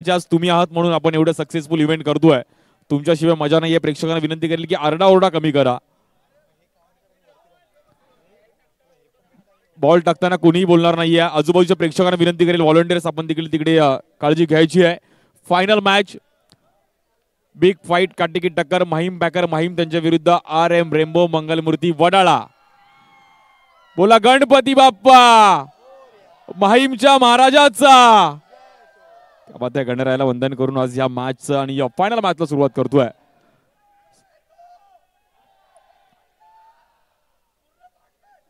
आज तुम्ही आहात म्हणून आपण एवढं सक्सेसफुल इव्हेंट करतोय. तुमच्याशिवाय मजा नाहीये. प्रेक्षकांना विनंती करेल की आरडाओरडा कमी करा. बॉल टाकताना कोणीही बोलणार नाहीये. आजूबाजूच्या प्रेक्षकांना विनंती करेल, व्हॉलंटियर्स आपण तिकडे काळजी घ्यायची आहे. फायनल मॅच, बिग फाईट, काटेकी टक्कर. माहीम बॅकर माहीम त्यांच्या विरुद्ध RM रेम्बो मंगलमूर्ती वडाळा. बोला गणपती बाप्पा माहीमच्या महाराजाचा. त्या गणरायाला वंदन करून आज या मॅचचं आणि या फायनल मॅचला सुरुवात करतोय.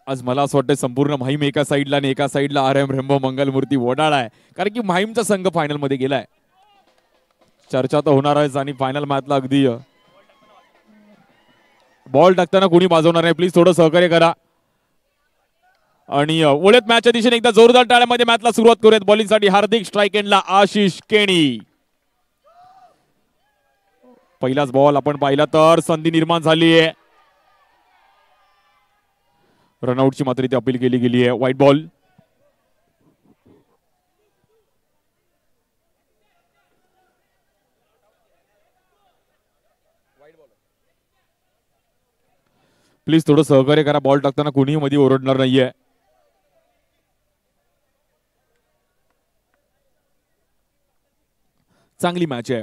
आज मला असं वाटतं संपूर्ण माहीम एका साईडला आणि एका साईडला RM रेम्बो मंगलमूर्ती वडाळा आहे. कारण की माहीमचा संघ फायनल मध्ये गेलाय. चर्चा तर होणार आहेच आणि फायनल मॅचला अगदी बॉल टाकताना कोणी वाजवणार नाही. प्लीज थोडं सहकार्य करा. आणि ओळख मॅचच्या दिशेने एकदा जोरदार टाळ्यामध्ये मॅचला सुरुवात करूयात. बॉलिंगसाठी हार्दिक, स्ट्राईक एंडला आशिष केणी. पहिलाच बॉल आपण पाहिला तर संधी निर्माण झाली आहे. रनआउटची मात्र इथे अपील केली गेली आहे. White ball. प्लीज थोडं सहकार्य करा. बॉल टाकताना कोणीही मध्ये ओरडणार नाहीये. चांगली मॅच आहे.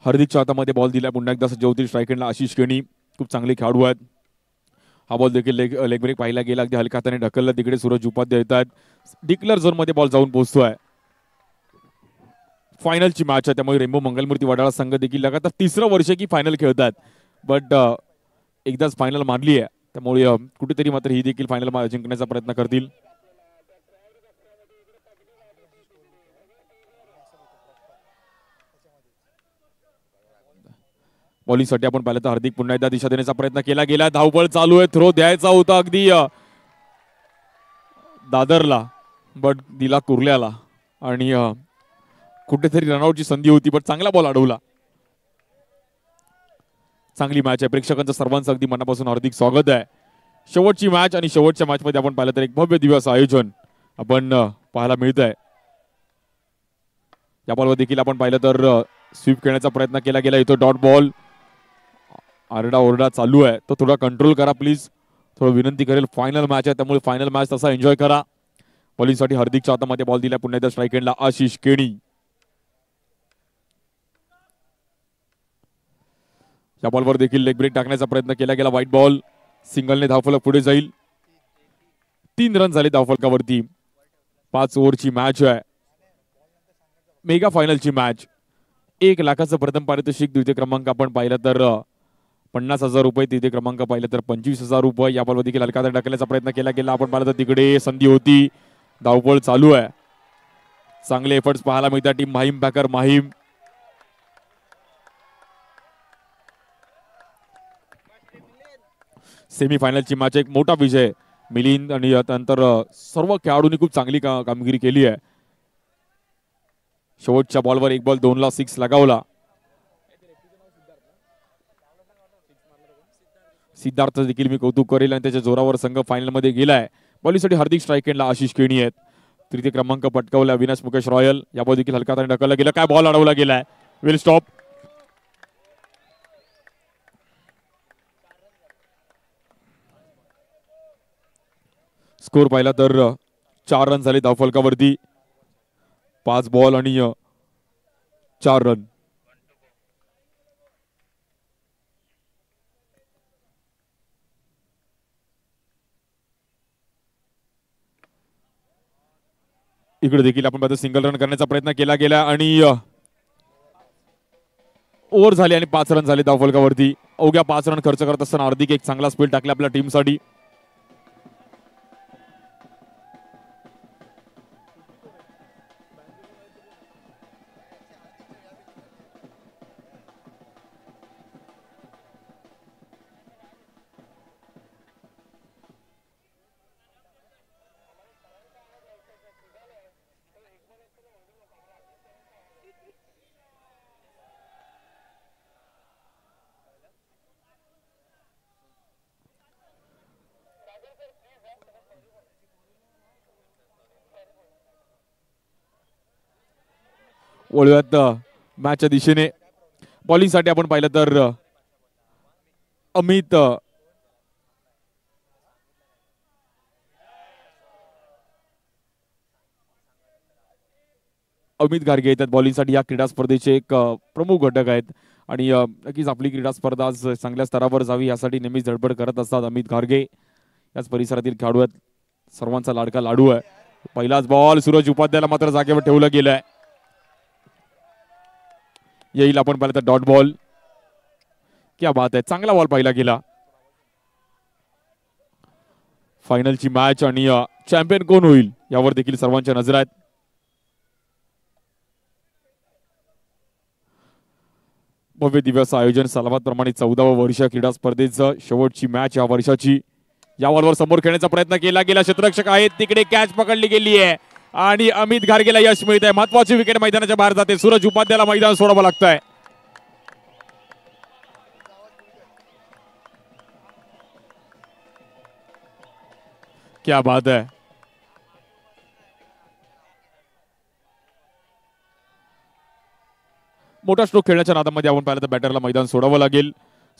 हार्दिकच्या हातामध्ये बॉल दिलाय पुन्हा एकदा ज्योतिष स्ट्रायकेंडला आशिष केणी. खूप चांगले खेळाडू आहेत. हा बॉल देखील लेग ब्रेक पाहिला गेला. अगदी हलक्या हाताने ढकलला. तिकडे सूरज उपाध्याय येतात. डिक्लेअर झोन मध्ये बॉल जाऊन पोहोचतोय. फायनलची मॅच आहे त्यामुळे रेम्बो मंगलमूर्ती वडाळा संघ देखील लगातार तिसरं वर्ष की फायनल खेळतात. बट एकदाच फायनल मारली आहे त्यामुळे कुठेतरी मात्र ही देखील फायनल जिंकण्याचा प्रयत्न करतील. बॉलिंगसाठी आपण पाहिलं तर हार्दिक पुन्हा एकदा दिशा देण्याचा प्रयत्न केला गेला. धावपळ चालू आहे. थ्रो द्यायचा होता अगदी दादरला, बट दिला कुर्ल्याला आणि कुठेतरी रनआउटची संधी होती, पण चांगला बॉल अडवला. चांगली मॅच आहे. प्रेक्षकांचं सर्वांचं अगदी मनापासून हार्दिक स्वागत आहे. शेवटची मॅच आणि शेवटच्या मॅच मध्ये आपण पाहिलं तर एक भव्य दिवस आयोजन आपण पाहायला मिळत आहे. या बॉलवर देखील आपण पाहिलं तर स्वीप खेळण्याचा प्रयत्न केला गेला. इथं डॉट बॉल. आरडा ओरडा चालू आहे तो थोडा कंट्रोल करा प्लीज. थोडं विनंती करेल. फायनल मॅच आहे त्यामुळे फायनल मॅच तसा एन्जॉय करा. बॉलिंगसाठी हार्दिकच्या हातामध्ये बॉल दिला पुन्हा एकदा स्ट्राईक एंडला आशिष केणी. या बॉलवर देखील लेग ब्रेक टाकण्याचा प्रयत्न केला गेला. White ball. सिंगलने धावफलक पुढे जाईल. 3 रन झाले धावफलकावरती. 5 ओव्हरची मॅच आहे. मेगा फायनलची मॅच. 1 लाखाचं प्रथम पारितोषिक. द्वितीय क्रमांक आपण पाहिलं तर 50,000 रुपये. तृतीय क्रमांक पाहिलं तर 25,000 रुपये. या बॉलवर देखील हलका ढकलण्याचा प्रयत्न केला गेला. आपण पाहिलं तर तिकडे संधी होती. धावपळ चालू आहे. चांगले एफर्ट्स पाहायला मिळतात टीम माहीम बॅकर माहीम. सेमीफायनलची मॅच एक मोठा विजय. मिलिंद आणि त्यानंतर सर्व खेळाडूंनी खूप चांगली कामगिरी केली आहे. शेवटच्या बॉलवर 1 बॉल 2 ला 6 लगावला. सिद्धार्थ देखील मी कौतुक करेल आणि त्याच्या जोरावर संघ फायनल मध्ये गेलाय. बॉलिंगसाठी हार्दिक, स्ट्राईक एंडला आशिष केणी आहेत. तृतीय क्रमांक पटकावला अविनाश मुकेश रॉयल. या बॉल देखील हलका ढकलला गेला. काय बॉल अडवला गेलाय. Will stop. स्कोर पाहिला तर 4 रन झाले धावफलकावरती. 5 बॉल आणि 4 रन. इकडे देखील आपण पाहतो सिंगल रन करण्याचा प्रयत्न केला गेला आणि ओव्हर झाले आणि 5 रन झाले धावफलकावरती. अवघ्या 5 रन खर्च करत असताना हार्दिक एक चांगला स्पेल टाकला आपल्या टीमसाठी. वळूयात मॅचच्या दिशेने. बॉलिंगसाठी आपण पाहिलं तर अमित घारगे येतात बॉलिंगसाठी. या क्रीडा स्पर्धेचे एक प्रमुख घटक आहेत आणि नक्कीच आपली क्रीडा स्पर्धा आज चांगल्या स्तरावर जावी यासाठी नेहमीच धडपड करत असतात अमित घारगे. याच परिसरातील खेळाडू आहेत, सर्वांचा लाडका लाडू आहे. पहिलाच बॉल सूरज उपाध्यायला मात्र जागेवर ठेवलं गेलंय. येईल आपण पाहिलं तर डॉट बॉल. क्या बात आहे, चांगला बॉल पाहिला गेला. फायनलची मॅच आणि चॅम्पियन कोण होईल यावर देखील सर्वांच्या नजर आहेत. भव्य दिवस आयोजन सलामत प्रमाणे 14व वर्ष क्रीडा स्पर्धेचं शेवटची मॅच या वर्षाची. या बॉलवर समोर खेळण्याचा प्रयत्न केला गेला. क्षेत्ररक्षक आहेत तिकडे, कॅच पकडली गेली आहे आणि अमित घारगेला यश मिळत आहे. महत्वाची विकेट मैदानाच्या बाहेर जाते. सूरज उपाध्यायला मैदान सोडावं लागतंय. क्या बात है. मोठा स्ट्रोक खेळण्याच्या नादामध्ये आपण पाहिलं तर बॅटरला मैदान सोडावं लागेल.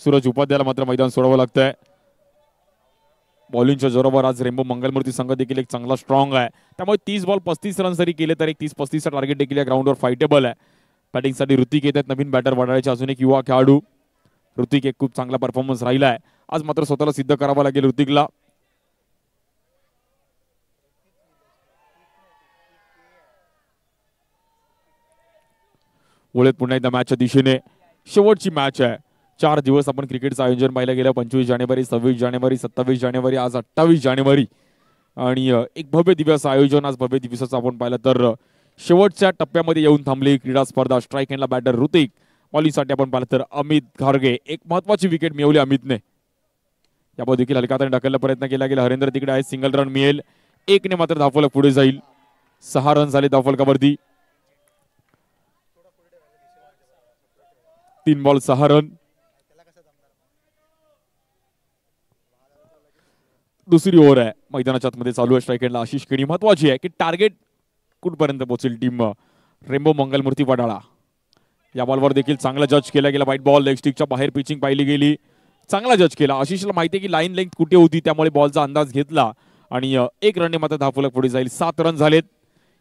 सूरज उपाध्यायला मात्र मैदान सोडावं लागतंय. बॉलिंगच्या जोरावर आज रेम्बो मंगलमूर्ती संघ देखील एक चांगला स्ट्रॉंग आहे. त्यामुळे 30 बॉल 35 रन जरी केले तर एक 30-35 टार्गेट देखील या ग्राउंडवर फायटेबल आहे. बॅटिंगसाठी ऋतिक येतात, नवीन बॅटर वडाळ्याचे अजून एक युवा खेळाडू. ऋतिक एक खूप चांगला परफॉर्मन्स राहिला आहे. आज मात्र स्वतःला सिद्ध करावं लागेल ऋतिकला. वळत पुन्हा एकदा मॅचच्या दिशेने. शेवटची मॅच आहे. 4 दिवस आपण क्रिकेटचं आयोजन पाहिलं गेलं. 25 जानेवारी, 26 जानेवारी, 27 जानेवारी, आज 28 जानेवारी आणि एक भव्य दिवस आयोजन. आज भव्य दिवसाचं आपण पाहिलं तर शेवटच्या टप्प्यामध्ये येऊन थांबली क्रीडा स्पर्धा. स्ट्राईक एंडला बॅटर ऋतिक, बॉलिंगसाठी आपण पाहिलं तर अमित घारगे. एक महत्वाची विकेट मिळवली अमितने. यावर देखील हलका हाताने ढकलण्याचा प्रयत्न केला गेला. हरेंद्र तिकडे आहे, सिंगल रन मिळेल. एकने मात्र धावफलक पुढे जाईल. 6 रन झाले धावफलकावरती. 3 बॉल 6 रन. दुसरी ओव्हर आहे मैदानाच्या आतमध्ये चालू आहे. स्ट्राईक एंडला आशिष केणी. महत्वाची आहे की टार्गेट कुठपर्यंत पोहोचेल टीम रेम्बो मंगलमूर्ती वडाळा. या बॉलवर देखील चांगला जज केला गेला. व्हाईट बॉल लेग स्टिकच्या बाहेर पिचिंग पाहिली गेली. चांगला जज केला. आशिषला माहिती आहे की लाईन लेंथ कुठे होती, त्यामुळे बॉलचा अंदाज घेतला आणि 1 रनने मात्र धावफलक पुढे जाईल. 7 रन झालेत.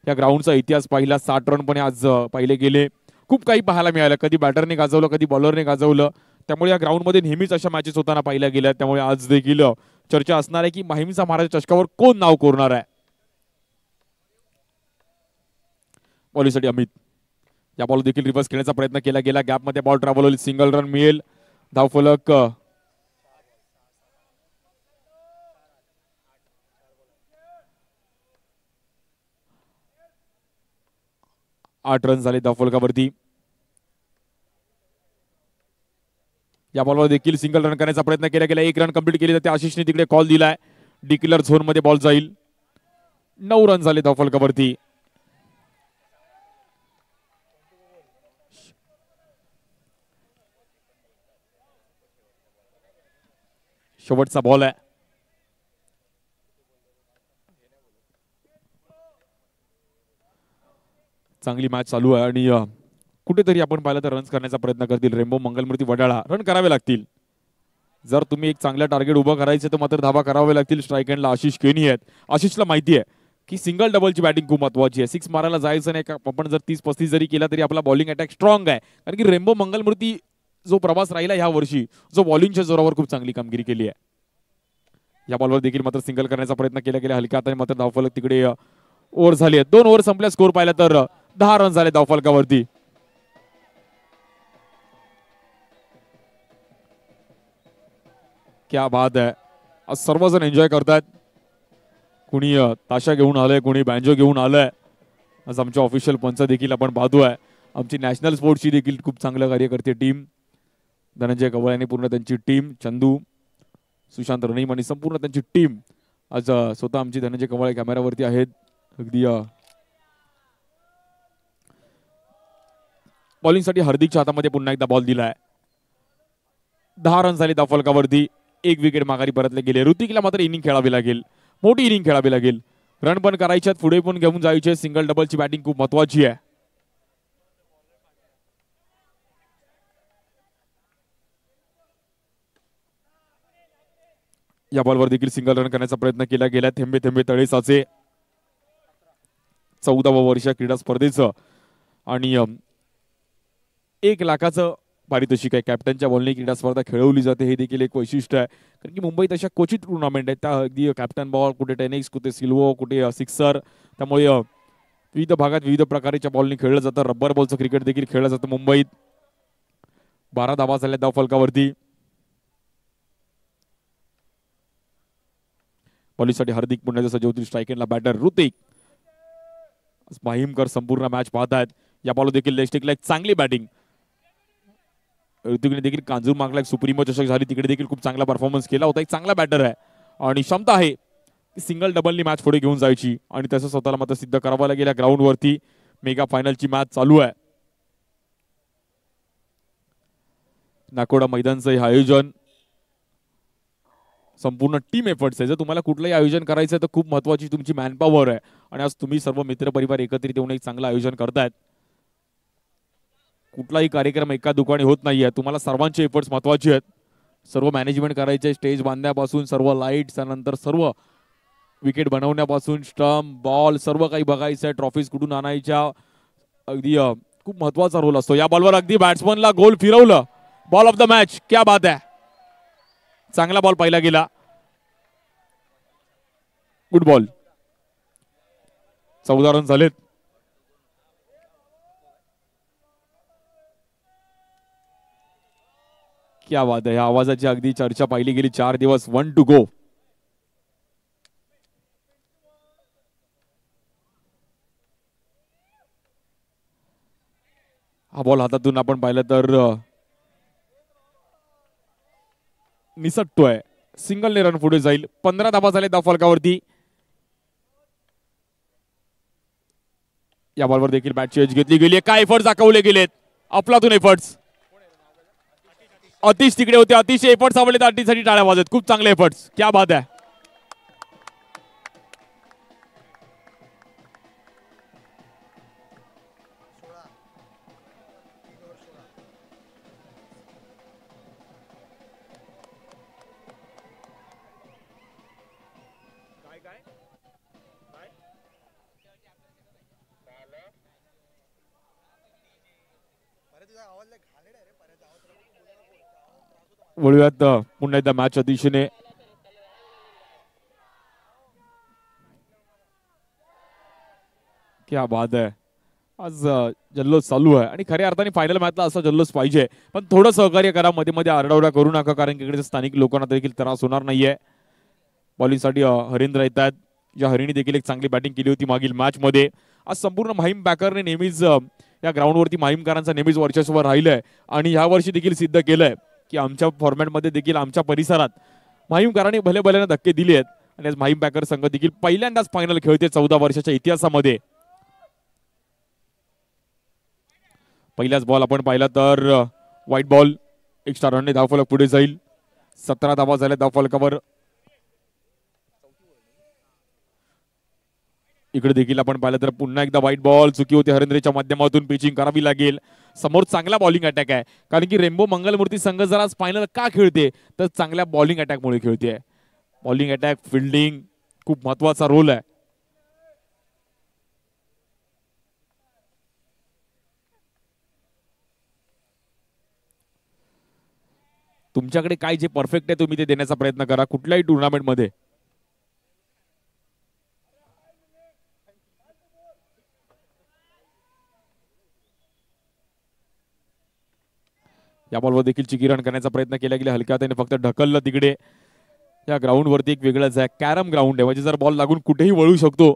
या ग्राउंडचा इतिहास पाहिला. 60 रन पण आज पाहिले गेले. खूप काही पाहायला मिळालं. कधी बॅटरने गाजवलं, कधी बॉलरने गाजवलं. त्यामुळे या ग्राउंडमध्ये नेहमीच अशा मॅचेस होताना पाहिल्या गेल्या. त्यामुळे आज देखील चर्चा असणार आहे की माहीमचा महाराज चषकावर कोण नाव कोरणार आहे. बॉलिंगसाठी अमित. या बॉल देखील रिव्हर्स खेळण्याचा प्रयत्न केला गेला. गॅपमध्ये बॉल ट्रॅव्हल होईल. सिंगल रन मिळेल. धावफलक 8 रन झाले धावफलकावरती. या बॉलवर देखील सिंगल रन करण्याचा प्रयत्न केला गेला. 1 रन कंप्लीट केली जाते. आशिषने तिकडे कॉल दिलाय. डिक्लेअर झोन मध्ये बॉल जाईल. 9 रन झाले धावफलकावरती. शेवटचा बॉल आहे. चांगली मॅच चालू आहे आणि कुठेतरी आपण पाहिलं तर रन्स करण्याचा प्रयत्न करतील रेम्बो मंगलमूर्ती वडाळा. रन करावे लागतील. जर तुम्ही एक चांगला टार्गेट उभं करायचं तर मात्र धावा करावे लागतील. स्ट्राईक एंडला आशिष केणी आहेत. आशिषला माहिती आहे की सिंगल डबलची बॅटिंग खूप महत्वाची आहे. 6 मारायला जायचं नाही. आपण जर 30-35 जरी केला तरी आपला बॉलिंग अटॅक स्ट्रॉंग आहे. कारण की रेम्बो मंगलमूर्ती जो प्रवास राहिला ह्या वर्षी, जो बॉलिंगच्या जोरावर खूप चांगली कामगिरी केली आहे. या बॉलवर देखील मात्र सिंगल करण्याचा प्रयत्न केला गेला. हलक्या हाताने मात्र धावफलक तिकडे ओव्हर झाली आहे. 2 ओव्हर संपल्या. स्कोर पाहिला तर 10 रन झाले धावफलकावरती. क्या बात आहे. आज सर्वजण एन्जॉय करतात. कुणी ताशा घेऊन आलंय, कुणी बँजो घेऊन आलंय. आज आमच्या ऑफिशियल पंच देखील आपण पाहतोय. आमची नॅशनल स्पोर्ट्सची देखील खूप चांगलं कार्य करते टीम. धनंजय कवळ यांनी पूर्ण त्यांची टीम, चंदू, सुशांत रनीम आणि संपूर्ण त्यांची टीम आज स्वतः आमची धनंजय कवळ कॅमेरावरती आहेत. अगदी बॉलिंगसाठी हार्दिकच्या हातामध्ये पुन्हा एकदा बॉल दिलाय. 10 रन झाले धावफलकावरती. 1 विकेट माघारी परतले गेले. ऋतिकला मात्र इनिंग खेळावी लागेल. मोठी इनिंग खेळावी लागेल. रन पण करायच्यात, पुढे पण घेऊन जायचे. सिंगल डबलची बॅटिंग खूप महत्वाची आहे. या बॉलवर देखील सिंगल रन करण्याचा प्रयत्न केला गेला. थेंबे थेंबे तळे साचे 14व वर्ष क्रीडा स्पर्धेचं आणि 1 लाखाचं पारितोषिक आहे. कॅप्टनच्या बॉलने क्रीडा स्पर्धा खेळवली जाते हे देखील एक वैशिष्ट्य आहे. कारण की मुंबईत अशा क्वचित टुर्नामेंट आहेत त्या अगदी कॅप्टन बॉल, कुठे टेनिस, कुठे सिल्वो, कुठे सिक्सर. त्यामुळे विविध भागात विविध प्रकारच्या बॉलने खेळलं जातं. रबर बॉलचं क्रिकेट देखील खेळलं जातं मुंबईत. 12 धावा झाल्या धावफलकावरती. बॉलिंगसाठी हार्दिक पुण्याचा सज्ज होतील. स्ट्राईक एंडला बॅटर ऋतिक. माहीमकर संपूर्ण मॅच पाहतायत. या बॉल देखील लेस्टिकला एक चांगली बॅटिंग. ऋतिकने देखील कांजूर मागला एक सुप्रीमो चषक झाली तिकडे देखील खूप चांगला परफॉर्मन्स केला होता. एक चांगला बॅटर आहे आणि क्षमता आहे सिंगल डबलनी मॅच पुढे घेऊन जायची आणि तसं स्वतःला मात्र सिद्ध करावं लागेल. ग्राउंड वरती मेगा फायनलची मॅच चालू आहे. नाकोडा मैदानचं हे आयोजन संपूर्ण टीम एफर्ट्स आहे. जर तुम्हाला कुठलंही आयोजन करायचं आहे तर खूप महत्त्वाची तुमची मॅनपॉवर आहे आणि आज तुम्ही सर्व मित्रपरिवार एकत्रित येऊन एक चांगलं आयोजन करतायत. कुठलाही कार्यक्रम एका दुकानी होत नाहीये. तुम्हाला सर्वांचे एफर्ट्स महत्त्वाचे आहेत. सर्व मॅनेजमेंट करायचे, स्टेज बांधण्यापासून सर्व लाईट्स त्यानंतर सर्व विकेट बनवण्यापासून स्टंप बॉल सर्व काही बघायचं आहे. ट्रॉफीज कुठून आणायच्या अगदी खूप महत्त्वाचा रोल असतो. या बॉलवर अगदी बॅट्समनला गोल फिरवलं. Ball of the match. क्या बात आहे. चांगला बॉल पाहिला गेला. Good ball. 14 रन झालेत. क्या बात आहे. या आवाजाची अगदी चर्चा पाहिली गेली. 4 दिवस 1 टू गो. हा बॉल हातातून आपण पाहिलं तर निसटतोय. सिंगलने रन पुढे जाईल. 15 धावा झाले धावफलकावरती. या बॉलवर देखील बॅटची एज घेतली गेली. काय एफर्ट्स दाखवले गेलेत. अफलातून एफर्ट्स. अतिश तिकडे होते. अतिशय एफर्ट्स आवडले तर अतिशसाठी टाळ्या वाजत. खूप चांगले एफर्ट्स. क्या बात आहे. वळूयात पुन्हा एकदा मॅचच्या दिशेने. क्या बात आहे. आज जल्लोष चालू आहे आणि खऱ्या अर्थाने फायनल मॅचला असा जल्लोष पाहिजे. पण थोडं सहकार्य करा. मध्ये मध्ये आरडाओरडा करू नका कारण की इकडे स्थानिक लोकांना देखील त्रास होणार नाहीये. बॉलिंगसाठी हरिंद्र येतात. ज्या हरिणी देखील एक चांगली बॅटिंग केली होती मागील मॅच मध्ये. आज संपूर्ण माहीम बॅकरने नेहमीच या ग्राउंडवरती माहीमकरांचा नेहमीच वर्चस्व राहिलंय आणि ह्या वर्षी देखील सिद्ध केलंय की आमच्या फॉर्मॅटमध्ये देखील आमच्या परिसरात माहीमकरांनी भले भल्याने धक्के दिले आहेत आणि आज माहीम बॅकर संघ देखील पहिल्यांदाच फायनल खेळते 14 वर्षाच्या इतिहासामध्ये. पहिलाच बॉल आपण पाहिला तर व्हाईट बॉल. एक्स्ट्रा रनने धावफलक पुढे जाईल. 17 धावा झाल्या धावफलकावर. इकडे देखील आपण पाहिलं तर पुन्हा एकदा व्हाईट बॉल. चुकी होती हरिंद्रच्या माध्यमातून. पिचिंग करावी लागेल. समोर चांगला बॉलिंग अटॅक आहे कारण की रेनबो मंगलमूर्ती संघ जर आज फायनल का खेळते तर चांगल्या बॉलिंग अटॅकमुळे खेळते. बॉलिंग अटॅक फिल्डिंग खूप महत्वाचा रोल आहे. तुमच्याकडे काय जे परफेक्ट आहे तुम्ही ते देण्याचा प्रयत्न करा कुठल्याही टुर्नामेंट मध्ये. या बॉलवर देखील चिकी रन करण्याचा प्रयत्न केला गेला. हलक्या हाताने फक्त ढकललं तिकडे. या ग्राउंड वरती एक वेगळंच आहे. कॅरम ग्राउंड आहे म्हणजे जर बॉल लागून कुठेही वळू शकतो.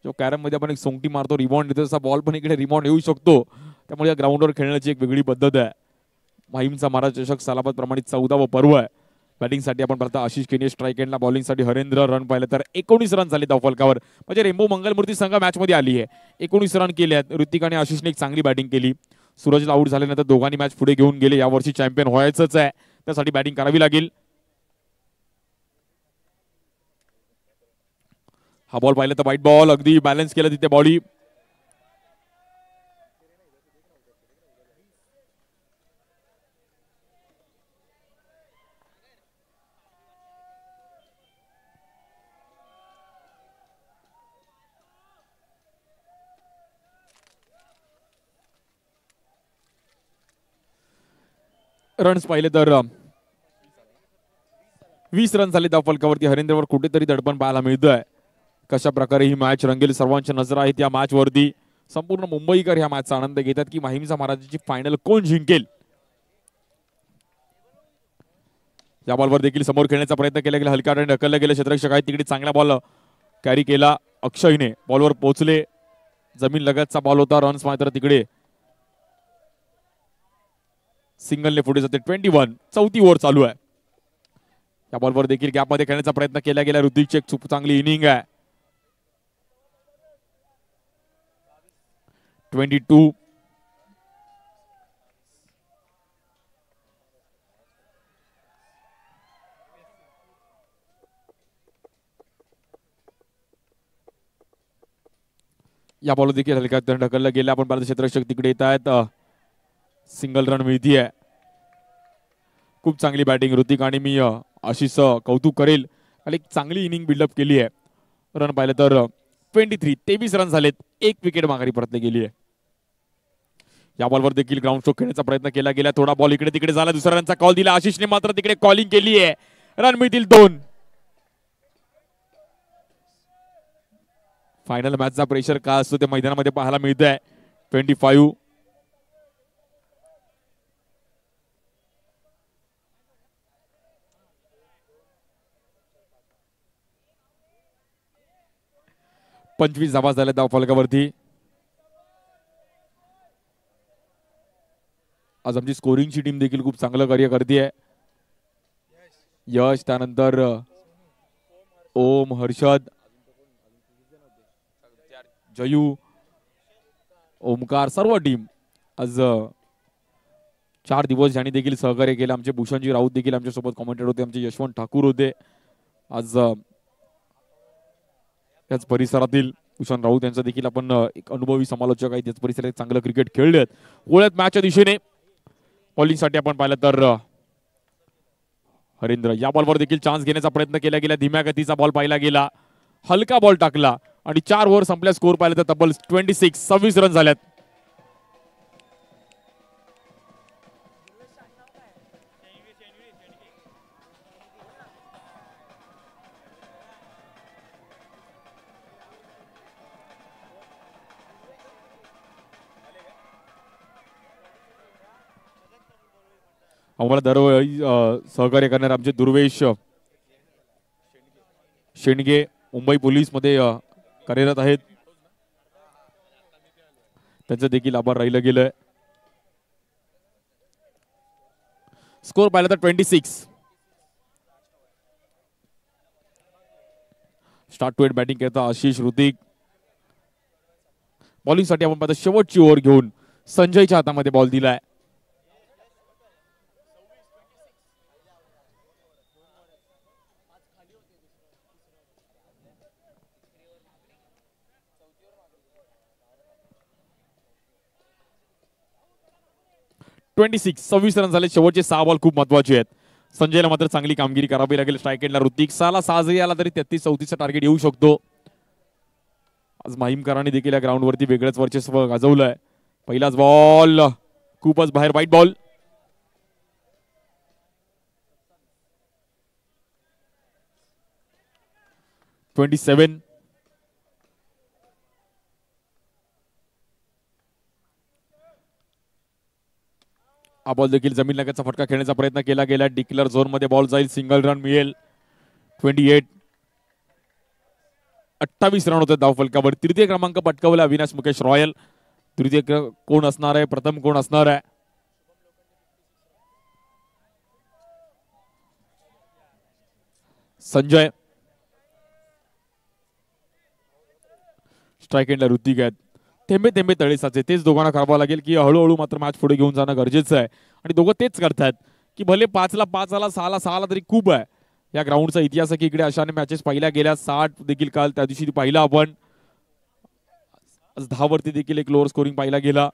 जो कॅरम मध्ये आपण एक सोंगटी मारतो रिबाउंड येतो तसा बॉल पण इकडे रिबाउंड येऊ शकतो. त्यामुळे या ग्राउंडवर खेळण्याची एक वेगळी पद्धत आहे. माहीमचा महाराज चषक सालाबाद प्रमाणित 14वा पर्व आहे. बॅटिंगसाठी आपण पाहता आशिष केनी स्ट्राईक एंडला. बॉलिंगसाठी हरेंद्र. रन पाहिलं तर 19 रन झाले धावफलकावर. म्हणजे रेनबो मंगलमूर्ती संघ मॅच मध्ये आली आहे. 19 रन केले आहेत. ऋतिक आणि आशिषने एक चांगली बॅटिंग केली. सूरजला आऊट झाल्यानंतर दोघांनी मॅच पुढे घेऊन गेले. यावर्षी चॅम्पियन व्हायचंच आहे त्यासाठी बॅटिंग करावी लागेल. हा बॉल पाहिलं तर व्हाईट बॉल. अगदी बॅलन्स केलं तिथे बॉडी. रन्स पाहिले तर 20 रन झाले धावफलकावरती. हरिंद्रवर कुठेतरी दडपण पाहायला मिळतंय. कशा प्रकारे ही मॅच रंगेल सर्वांच्या नजर आहेत या मॅच वरती. संपूर्ण मुंबईकर ह्या मॅचचा आनंद घेतात की माहीमचा महाराजाची फायनल कोण जिंकेल. या बॉलवर देखील समोर खेळण्याचा प्रयत्न केला गेला. हलक्या हाताने ढकललं गेलं. क्षेत्ररक्षक आहे तिकडे चांगला बॉल कॅरी केला अक्षयने. बॉलवर पोहोचले. जमीन लगतचा बॉल होता. रन्स मात्र तिकडे सिंगलने पुढे जाते. 21. चौथी ओव्हर चालू आहे. या बॉलवर देखील गॅपमध्ये खेळण्याचा प्रयत्न केला गेला. ऋतिकची एक खूप चांगली इनिंग आहे. 22. या बॉल देखील हलक्यात ढकललं गेलं. आपण भारतीय क्षेत्ररक्षक तिकडे येत आहेत. सिंगल रन मिळतीये. खूप चांगली बॅटिंग ऋतिक आणि मी आशिष कौतुक करेल. एक चांगली इनिंग बिल्डअप केली आहे. रन पाहिलं तर 23 रन झालेत. एक विकेट माघारी परतली गेली आहे. या बॉलवर देखील ग्राउंड स्ट्रोक खेळण्याचा प्रयत्न केला गेला. थोडा बॉल इकडे तिकडे झाला. दुसऱ्या रनचा कॉल दिला. आशिषने मात्र तिकडे कॉलिंग केली आहे. रन मिळतील 2. फायनल मॅचचा प्रेशर का असतो ते मैदानामध्ये पाहायला मिळत आहे. 25. पंचवीस धावा झाल्या धावफलकावरती. आज आमची स्कोरिंगची टीम देखील खूप चांगलं कार्य करते. यश, त्यानंतर ओम, हर्षद, जयू, ओमकार, सर्व टीम आज 4 दिवस ज्यांनी देखील सहकार्य केलं. आमचे भूषणजी राऊत देखील आमच्या सोबत कॉमेंटेटर होते. आमचे यशवंत ठाकूर होते. आज याच परिसरातील भूषण राऊत यांचा देखील आपण एक अनुभवी समालोचक आहे. त्याच परिसरात चांगलं क्रिकेट खेळलेत. ओळख मॅचच्या दिशेने बॉलिंगसाठी आपण पाहिलं तर हरिंद्र. या बॉलवर देखील चान्स घेण्याचा प्रयत्न केला गेला. धीम्या गतीचा बॉल पाहिला गेला. हलका बॉल टाकला आणि 4 ओव्हर संपल्या. स्कोर पाहिलं तर तब्बल 26 रन झाल्यात. आम्हाला दरवेळी सहकार्य करणारे आमचे दुर्वेश शेंडगे मुंबई पोलीस मध्ये कार्यरत आहेत. त्यांचं देखील आभार राहिलं गेलंय. स्कोर पाहिला तर 26. स्टार्ट टू एट बॅटिंग करता आशिष, ऋतिक. बॉलिंगसाठी आपण पाहता शेवटची ओव्हर घेऊन संजयच्या हातामध्ये बॉल दिलाय. सव्वीस रन झाले. शेवटचे 6 बॉल खूप महत्वाचे आहेत. संजयला मात्र चांगली कामगिरी करावी लागेल. स्ट्राईक एंडला ऋतिक. 6 जरी आला तरी 33-34 टार्गेट येऊ शकतो. आज माहीमकरांनी देखील या ग्राउंड वरती वेगळंच वर्चस्व गाजवलंय. पहिलाच बॉल खूपच बाहेर. वाईट बॉल. हा बॉल देखील जमीन लगतचा फटका खेळण्याचा प्रयत्न केला गेला. डिक्लेअर झोन मध्ये बॉल जाईल. सिंगल रन मिळेल. 28 रन होते धावफलकावर. तृतीय क्रमांक पटकावला अविनाश मुकेश रॉयल. तृतीय कोण असणार आहे, प्रथम कोण असणार आहे? संजय. स्ट्राईक एंडला ऋतिक आहेत. थेंबे थेंबे तळे साचे. तेच दोघांना करावं लागेल की हळूहळू मात्र मॅच पुढे घेऊन जाणं गरजेचं आहे. आणि दोघं तेच करतात की भले 5ला 5 आला, 6ला 6 आला तरी खूप आहे. या ग्राउंडचा इतिहास आहे की इकडे अशाने मॅचेस पाहिल्या गेल्या. 60 देखील काल त्या दिवशी पाहिलं आपण. 10 वरती देखील एक लोअर स्कोरिंग पाहिला गेला.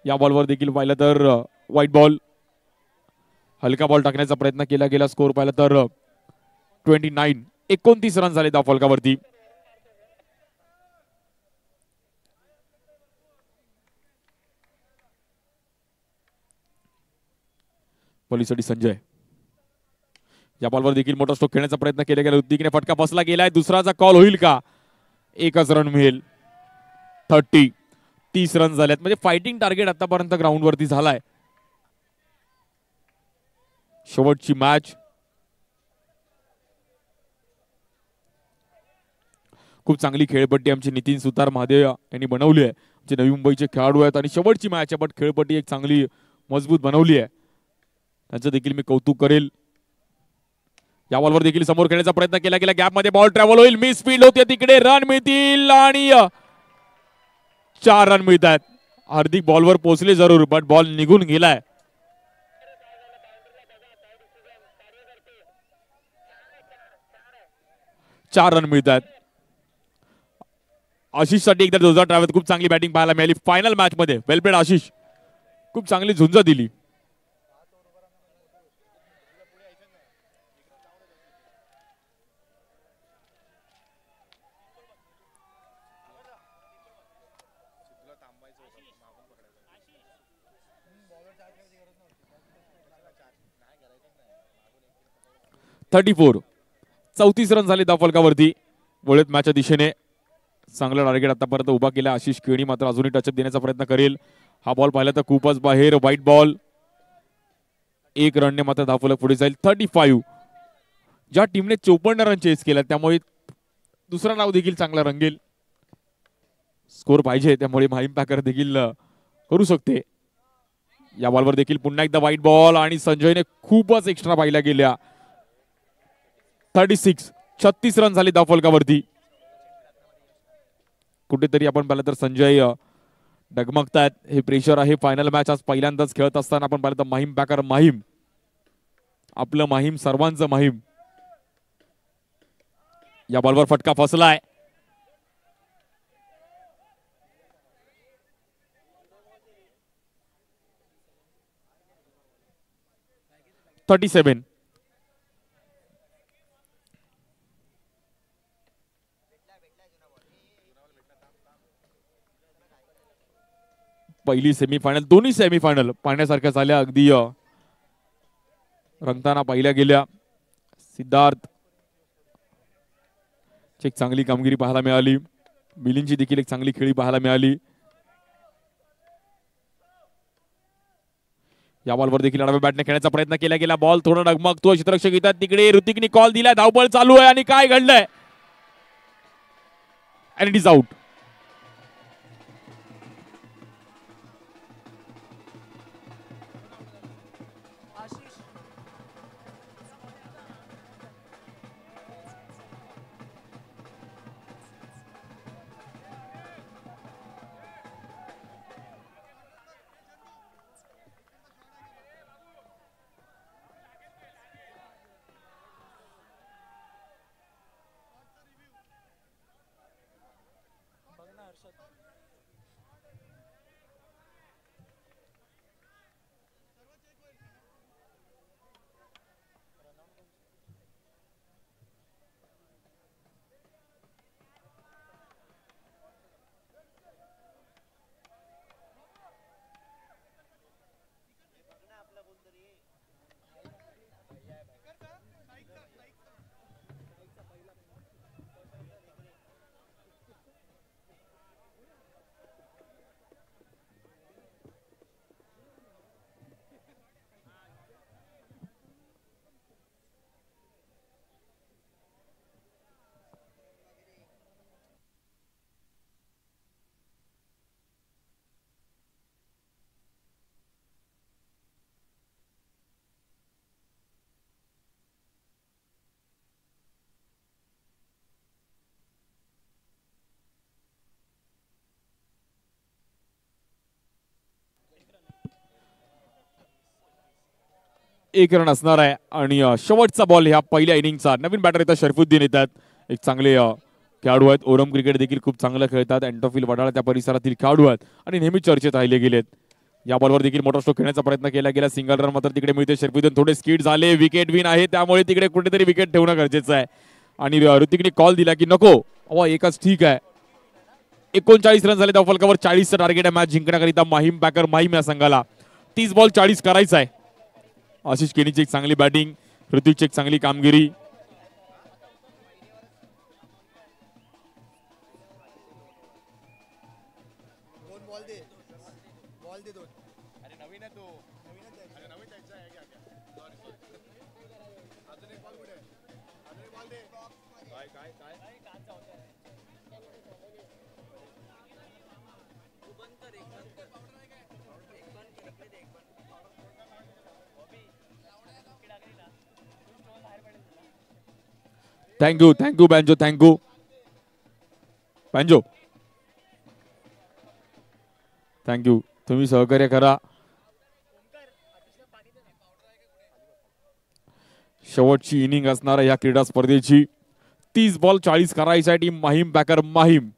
या बॉलवर देखील पाहिलं तर व्हाईट बॉल. हलका बॉल टाकण्याचा प्रयत्न केला गेला. स्कोर पाहिला तर 29 रन झाले धावफलकावरती. पलीसाठी संजय. या बॉलवर देखील मोठा स्ट्रोक खेळण्याचा प्रयत्न केला गेला. ऋतिकने फटका बसला गेलाय. दुसराचा कॉल होईल का? एकच रन मिळेल. 30 रन झालेत. म्हणजे फायटिंग टार्गेट आतापर्यंत ग्राउंड वरती झालाय. शेवटची मॅच. खूप चांगली खेळपट्टी आमची नितीन सुतार महादेव यांनी बनवली आहे. जे नवी मुंबईचे खेळाडू आहेत आणि शेवटची मॅच आहे, बट खेळपट्टी एक चांगली मजबूत बनवली आहे. त्यांचं देखील मी कौतुक करेल. या बॉलवर देखील समोर खेळण्याचा प्रयत्न केला गेला. गॅप मध्ये बॉल ट्रॅव्हल होईल. मिस फील्ड होते तिकडे. रन मिळतील आणि 4 रन मिळतात. हार्दिक बॉलवर पोहोचले जरूर, बट बॉल निघून गेलाय. चार रन मिळतात. आशिष साठी एकदा जोरदार ट्रॅव्हल. खूप चांगली बॅटिंग पाहायला मिळाली फायनल मॅच मध्ये. वेल प्लेड आशिष. खूप चांगली झुंज दिली. .34 34 रन झाले धावफलकावरती. वळत मॅचच्या दिशेने चांगला टार्गेट आतापर्यंत उभा केला. आशिष केणी मात्र अजूनही टचअप देण्याचा प्रयत्न करेल. हा बॉल पाहिला तर खूपच बाहेर. White ball. 1 रनने मात्र धावफलक पुढे जाईल. 35. ज्या टीमने 54 रन चेस केला त्यामुळे दुसरा नाव देखील चांगला रंगेल. स्कोर पाहिजे त्यामुळे माहीम पॅकर देखील करू शकते. या बॉलवर देखील पुन्हा एकदा व्हाईट बॉल आणि संजयने खूपच एक्स्ट्रा पाहिल्या गेल्या. 36 रन झाले धावफलकावरती. कुठेतरी आपण पाहिलं तर संजय डगमगतायत. हे प्रेशर आहे. फायनल मॅच आज पहिल्यांदाच खेळत असताना आपण पाहिलं तर माहीम पॅकर माहीम. आपलं माहीम सर्वांचं माहीम. या बॉलवर फटका फसलाय. .37 पहिली सेमीफायनल. दोन्ही सेमीफायनल पाहण्यासारख्या झाल्या. अगदी रंगताना पाहिल्या गेल्या. सिद्धार्थ एक चांगली कामगिरी पाहायला मिळाली. मिलिंदची देखील एक चांगली खेळी पाहायला मिळाली. या बॉलवर देखील आडव्या बॅटने खेळण्याचा प्रयत्न केला गेला. बॉल थोडा डगमगतो. क्षेत्ररक्षक येतात तिकडे. ऋतिकने कॉल दिलाय. धावपळ चालू आहे आणि काय घडलंय? आणि इट इज आउट. एक रन असणार आहे आणि शेवटचा बॉल ह्या पहिल्या इनिंगचा. नवीन बॅटर येतात शरफुद्दीन येतात. एक चांगले खेळाडू आहेत. ओरम क्रिकेट देखील खूप चांगलं खेळतात. एंटोफिल वडाळा त्या परिसरातील खेळाडू आहेत आणि नेहमी चर्चेत राहिले गेलेत. या बॉलवर देखील मोठा स्ट्रोक खेळण्याचा प्रयत्न केला गेला. सिंगल रन मात्र तिकडे मिळते. शरफुद्दीन थोडे स्किड झाले. विकेट विन आहे त्यामुळे तिकडे कुठेतरी विकेट ठेवणं गरजेचं आहे. आणि ऋतिकने कॉल दिला की नको एकच ठीक आहे. 39 रन झाले धावफलकावर. 40चं टार्गेट आहे मॅच जिंकण्याकरिता माहीम पॅकर माहीम या संघाला. 30 बॉल 40 करायचा आहे आशिष केनीची एक चांगली बॅटिंग, ऋतिकची एक चांगली कामगिरी. Thank you banjo, thank you banjo, thank you. तुम्ही सहकार्य करा. शेवटची इनिंग असणार या क्रीडा स्पर्धेची. 30 बॉल 40 करायच्या टीम माहीम बॅकर माहीम.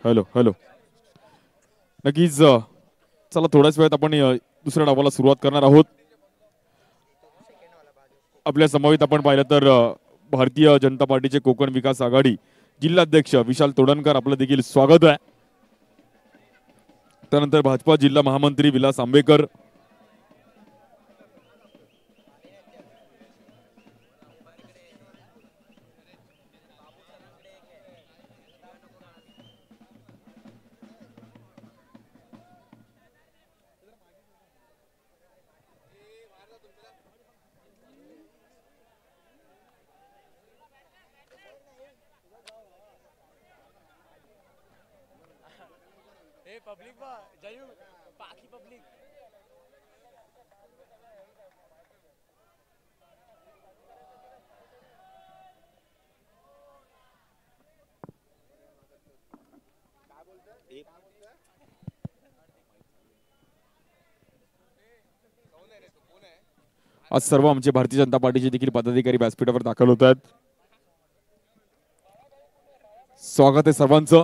Hello hello. नक्कीच चला थोड्याच वेळात आपण दुसऱ्या डावाला सुरुवात करणार आहोत. आपल्या समवेत आपण पाहिलं तर भारतीय जनता पार्टीचे कोकण विकास आघाडी जिल्हाध्यक्ष विशाल तोडणकर आपलं देखील स्वागत आहे. त्यानंतर भाजपा जिल्हा महामंत्री विलास आंबेकर, पब्लिक जायू बाकी पब्लिक आज सर्व आमचे भारतीय जनता पार्टीचे देखील पदाधिकारी व्यासपीठावर दाखल होत आहेत. स्वागत आहे सर्वांचं.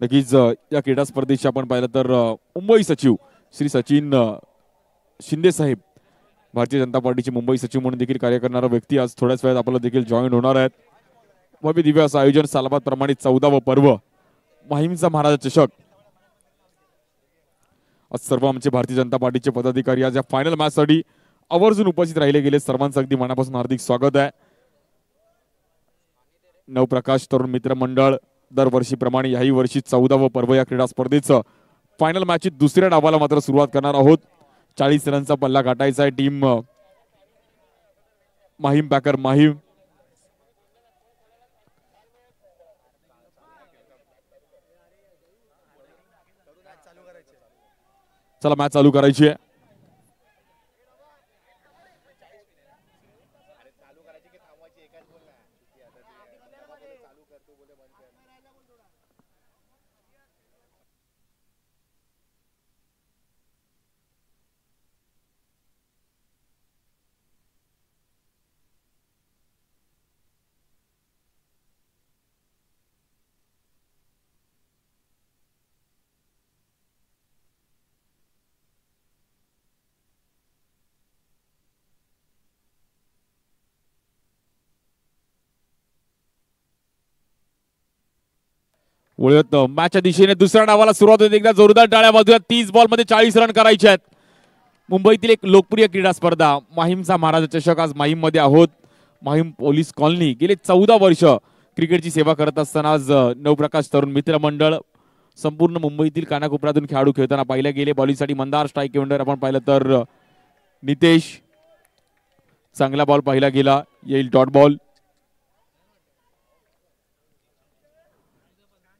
नक्कीच या क्रीडा स्पर्धेची आपण पाहिलं तर मुंबई सचिव श्री सचिन शिंदे साहेब, भारतीय जनता पार्टीचे मुंबई सचिव म्हणून देखील कार्य करणारा व्यक्ती आज थोड्याच वेळात आपल्याला देखील जॉईन होणार आहेत. भव्य दिव्य असं आयोजन, सालाबाद प्रमाणे 14व पर्व माहीमचा महाराज चषक. आज सर्व आमचे भारतीय जनता पार्टीचे पदाधिकारी आज या फायनल मॅच साठी आवर्जून उपस्थित राहिले गेले. सर्वांचं अगदी मनापासून हार्दिक स्वागत आहे. नवप्रकाश तरुण मित्र मंडळ दरवर्षीप्रमाणे याही वर्षी 14व पर्व या क्रीडा स्पर्धेचं फायनल मॅचची दुसऱ्या डावाला मात्र सुरुवात करणार आहोत. 40 रनचा पल्ला गाठायचा आहे. टीम माहीम पॅकर माहीम चला मॅच चालू करायची आहे. वळत मॅचच्या दिशेने दुसऱ्या डावाला सुरुवात होते. एकदा जोरदार टाळ्या वाजूया. 30 बॉल मध्ये 40 रन करायचे आहेत. मुंबईतील एक लोकप्रिय क्रीडा स्पर्धा माहीमचा महाराज चषक. आज माहीम मध्ये आहोत. माहीम पोलीस कॉलनी गेले 14 वर्ष क्रिकेटची सेवा करत असताना आज नवप्रकाश तरुण मित्र मंडळ संपूर्ण मुंबईतील कानाकोपऱ्यातून खेळाडू खेळताना पाहिले गेले. बॉलिंगसाठी मंदार, स्ट्राईक एंडर आपण पाहिलं तर नितेश, चांगला बॉल पाहिला गेला, येईल डॉट बॉल.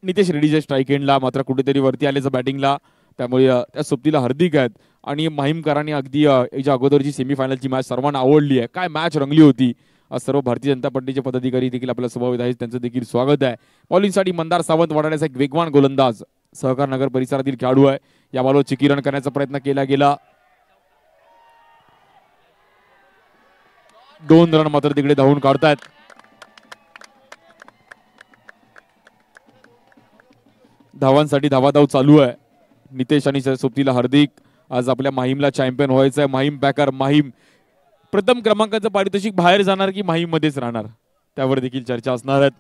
नितेश रेड्डीच्या स्ट्राईक एंडला मात्र कुठेतरी वरती आल्याचं बॅटिंगला, त्यामुळे त्या सोबतीला हार्दिक आहेत. आणि माहीमकरांनी अगदी याच्या अगोदरची सेमीफायनलची मॅच सर्वांना आवडली आहे. काय मॅच रंगली होती. आज सर्व भारतीय जनता पार्टीचे पदाधिकारी देखील आपल्या सोबत आहेत, त्यांचं देखील स्वागत आहे. बॉलिंगसाठी मंदार सावंत वाढण्याचा एक वेगवान गोलंदाज सहकार नगर परिसरातील खेळाडू आहे. या बॉलवर चिकी रन करण्याचा प्रयत्न केला गेला. 2 रन मात्र तिकडे धावून काढतायत. धावांसाठी धावाधाव चालू आहे. नितेश आणि सोबतीला हार्दिक. आज आपल्या माहीमला चॅम्पियन व्हायचं आहे. माहीम पॅकर माहीम प्रथम क्रमांकाचं पारितोषिक बाहेर जाणार की माहीम मध्येच राहणार, त्यावर देखील चर्चा असणार आहेत.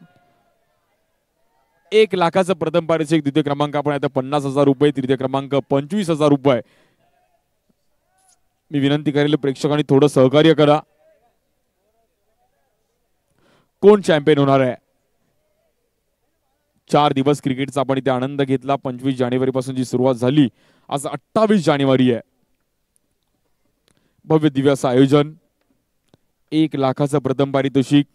1 लाखाचं प्रथम पारितोषिक, द्वितीय क्रमांक आपण आता 50,000 रुपये, तृतीय क्रमांक 25,000 रुपये. मी विनंती करेल प्रेक्षकांनी थोडं सहकार्य करा. कोण चॅम्पियन होणार आहे. 4 दिवस क्रिकेटचा आपण इथे आनंद घेतला. 25 जानेवारी पासून जी सुरुवात झाली, आज 28 जानेवारी आहे. भव्य दिव्य असं आयोजन, 1 लाखाचं प्रथम पारितोषिक,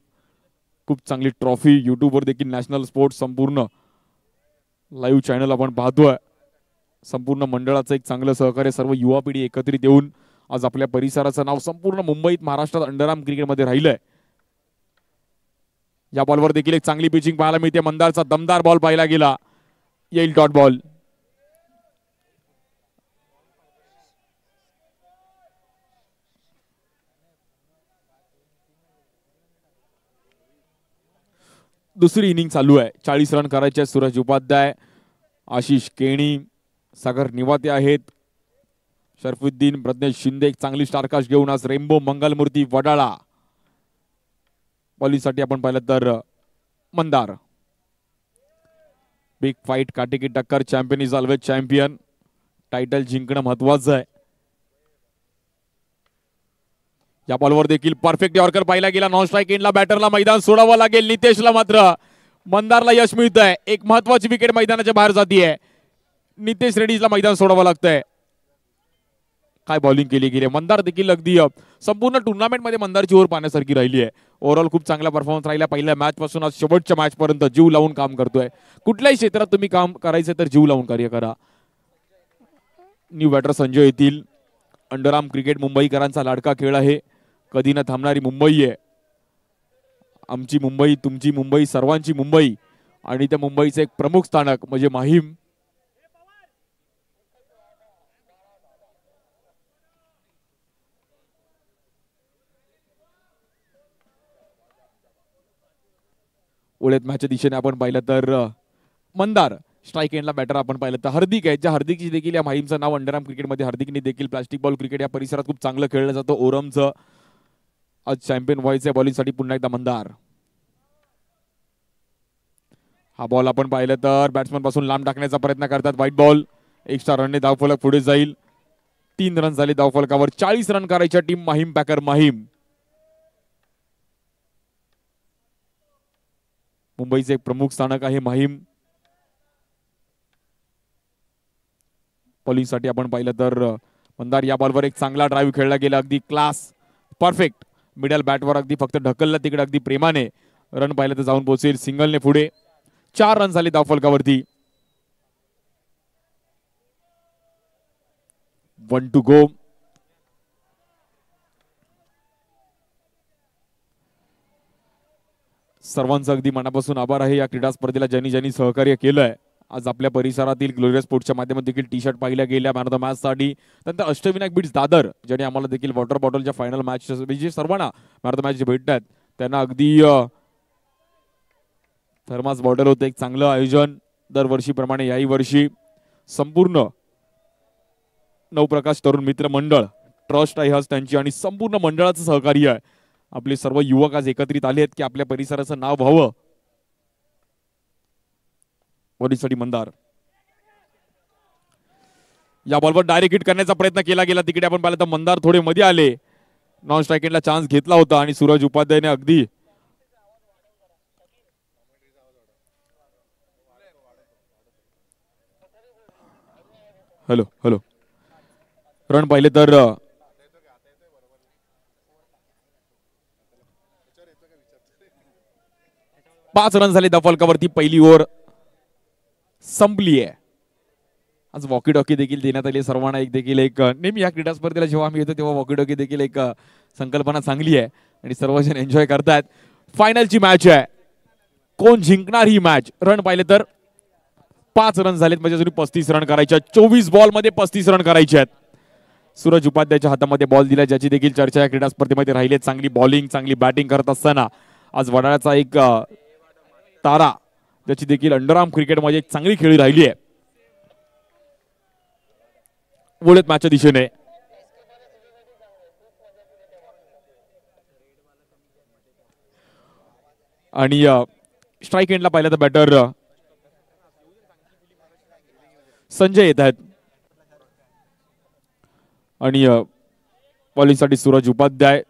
खूप चांगली ट्रॉफी. युट्यूबवर देखील नॅशनल स्पोर्ट्स संपूर्ण लाईव्ह चॅनल आपण पाहतोय. संपूर्ण मंडळाचं एक चांगलं सहकार्य, सर्व युवा पिढी एकत्रित येऊन आज आपल्या परिसराचं नाव संपूर्ण मुंबईत महाराष्ट्रात अंडरआर्म क्रिकेटमध्ये राहिलंय. या बॉलवर देखील एक चांगली पिचिंग पाहायला मिळते. मंदारचा दमदार बॉल पाहिला गेला, येईल डॉट बॉल. दुसरी इनिंग चालू आहे. 40 रन करायचे. सूरज उपाध्याय, आशिष केणी, सागर निवाते आहेत. शरफुद्दीन, प्रज्ञेश शिंदे एक चांगली स्टारकास्ट घेऊन आज रेनबो मंगलमूर्ती वडाळा. बॉलिंगसाठी आपण पाहिलं तर मंदार. बिग फाईट, काटेकी टक्कर. Champion is always champion. Title जिंकणं महत्वाचं आहे. या बॉलवर देखील परफेक्ट यॉर्कर पाहिला गेला. नॉन स्ट्राईक एंडला बॅटरला मैदान सोडावं लागेल. नितेशला मात्र मंदारला यश मिळतंय. एक महत्वाची विकेट मैदानाच्या बाहेर जातीये. नितेश रेड्डीला मैदान सोडावं लागतंय. काय बॉलिंग केली गेली. मंदार देखील अगदी संपूर्ण टुर्नामेंटमध्ये मंदारची ओव्हर पाहण्यासारखी राहिली आहे. ओव्हरऑल खूप चांगला परफॉर्मन्स राहिला. पहिल्या मॅच पासून आज शेवटच्या मॅच पर्यंत जीव लावून काम करतोय. कुठल्याही क्षेत्रात तुम्ही काम करायचं तर जीव लावून कार्य करा. न्यू बॅटर संजय येतील. अंडरआर्म क्रिकेट मुंबईकरांचा लाडका खेळ आहे. कधी न थांबणारी मुंबई आहे. आमची मुंबई, तुमची मुंबई, सर्वांची मुंबई. आणि त्या मुंबईचं एक प्रमुख स्थानक म्हणजे माहीम. उलट मॅचच्या दिशेने आपण पाहिलं तर मंदार. स्ट्राईक एंडला बॅटर आपण पाहिलं तर हार्दिक आहे. ज्या हार्दिकची देखील या माहीमचं नाव अंडरआर्म क्रिकेटमध्ये हार्दिकने देखील प्लास्टिक बॉल क्रिकेट या परिसरात खूप चांगलं खेळलं जातं. ओरमचं आज चॅम्पियन व्हायचं. बॉलिंगसाठी पुन्हा एकदा मंदार. हा बॉल आपण पाहिलं तर बॅट्समन पासून लांब टाकण्याचा प्रयत्न करतात. White ball. एक्स्ट्रा रनने धावफलक पुढे जाईल. 3 रन झाले धावफलकावर. 40 रन करायच्या टीम माहीम पॅकर माहीम. मुंबईचे एक प्रमुख स्थानक आहे माहीम. बॉलिंगसाठी आपण पाहिलं तर मंदार. या बॉलवर एक चांगला ड्राईव्ह खेळला गेला. अगदी क्लास, परफेक्ट. मिडल बॅटवर अगदी फक्त ढकलला तिकडे अगदी प्रेमाने. रन पाहिलं तर जाऊन पोहोचेल. सिंगलने पुढे. 4 रन झाले धावफलकावरती. 1 to go. सर्वांचं अगदी मनापासून आभार आहे या क्रीडा स्पर्धेला ज्यांनी ज्यांनी सहकार्य केलंय. आज आपल्या परिसरातील ग्लोरियस स्पोर्ट्सच्या माध्यमातून देखील टी शर्ट पाहिल्या गेल्या मॅन ऑफ द मॅच साठी. नंतर अष्टविनायक बीट्स दादर ज्यांनी आम्हाला देखील वॉटर बॉटलच्या फायनल मॅच जे सर्वांना मॅन ऑफ द मॅच भेटतात त्यांना अगदी थर्मास बॉटल होतं. एक चांगलं आयोजन दरवर्षीप्रमाणे याही वर्षी संपूर्ण नवप्रकाश तरुण मित्र मंडळ ट्रस्ट आहे आज त्यांची आणि संपूर्ण मंडळाचं सहकार्य आहे. आपले सर्व युवक आज एकत्रित आले आहेत की आपल्या परिसराचं नाव व्हावं. बॉलिंगसाठी मंदार. या बॉलवर डायरेक्ट हिट करण्याचा प्रयत्न केला गेला. तिकडे आपण पाहिलं तर मंदार थोडे मध्ये आले. नॉन स्ट्राईक एंडला चान्स घेतला होता आणि सूरज उपाध्यायने अगदी हॅलो रन पाहिले तर 5 रन झाले धावफलकावरती. पहिली ओव्हर संपली आहे. आज वॉकी टॉकी देखील देण्यात आली सर्वांना. एक देखील एक नेहमी या क्रीडा स्पर्धेला जेव्हा आम्ही येतो तेव्हा वॉकी टॉकी देखील एक संकल्पना चांगली आहे आणि सर्वजण एन्जॉय करतात. फायनलची मॅच आहे. कोण जिंकणार ही मॅच. रन पाहिले तर 5 रन झालेत म्हणजे अजून 35 रन करायचे. 24 बॉल मध्ये 35 रन करायचे आहेत. सूरज उपाध्यायच्या हातामध्ये बॉल दिला ज्याची देखील चर्चा या क्रीडा स्पर्धेमध्ये राहिली. चांगली बॉलिंग, चांगली बॅटिंग करत असताना आज वडाळ्याचा एक तारा ज्याची देखील अंडरआर्म क्रिकेटमध्ये एक चांगली खेळी राहिली आहे. वळत मॅचच्या दिशेने आणि स्ट्राईक एंडला पाहिलं तर बॅटर संजय येत आहेत आणि बॉलिंगसाठी सूरज उपाध्याय.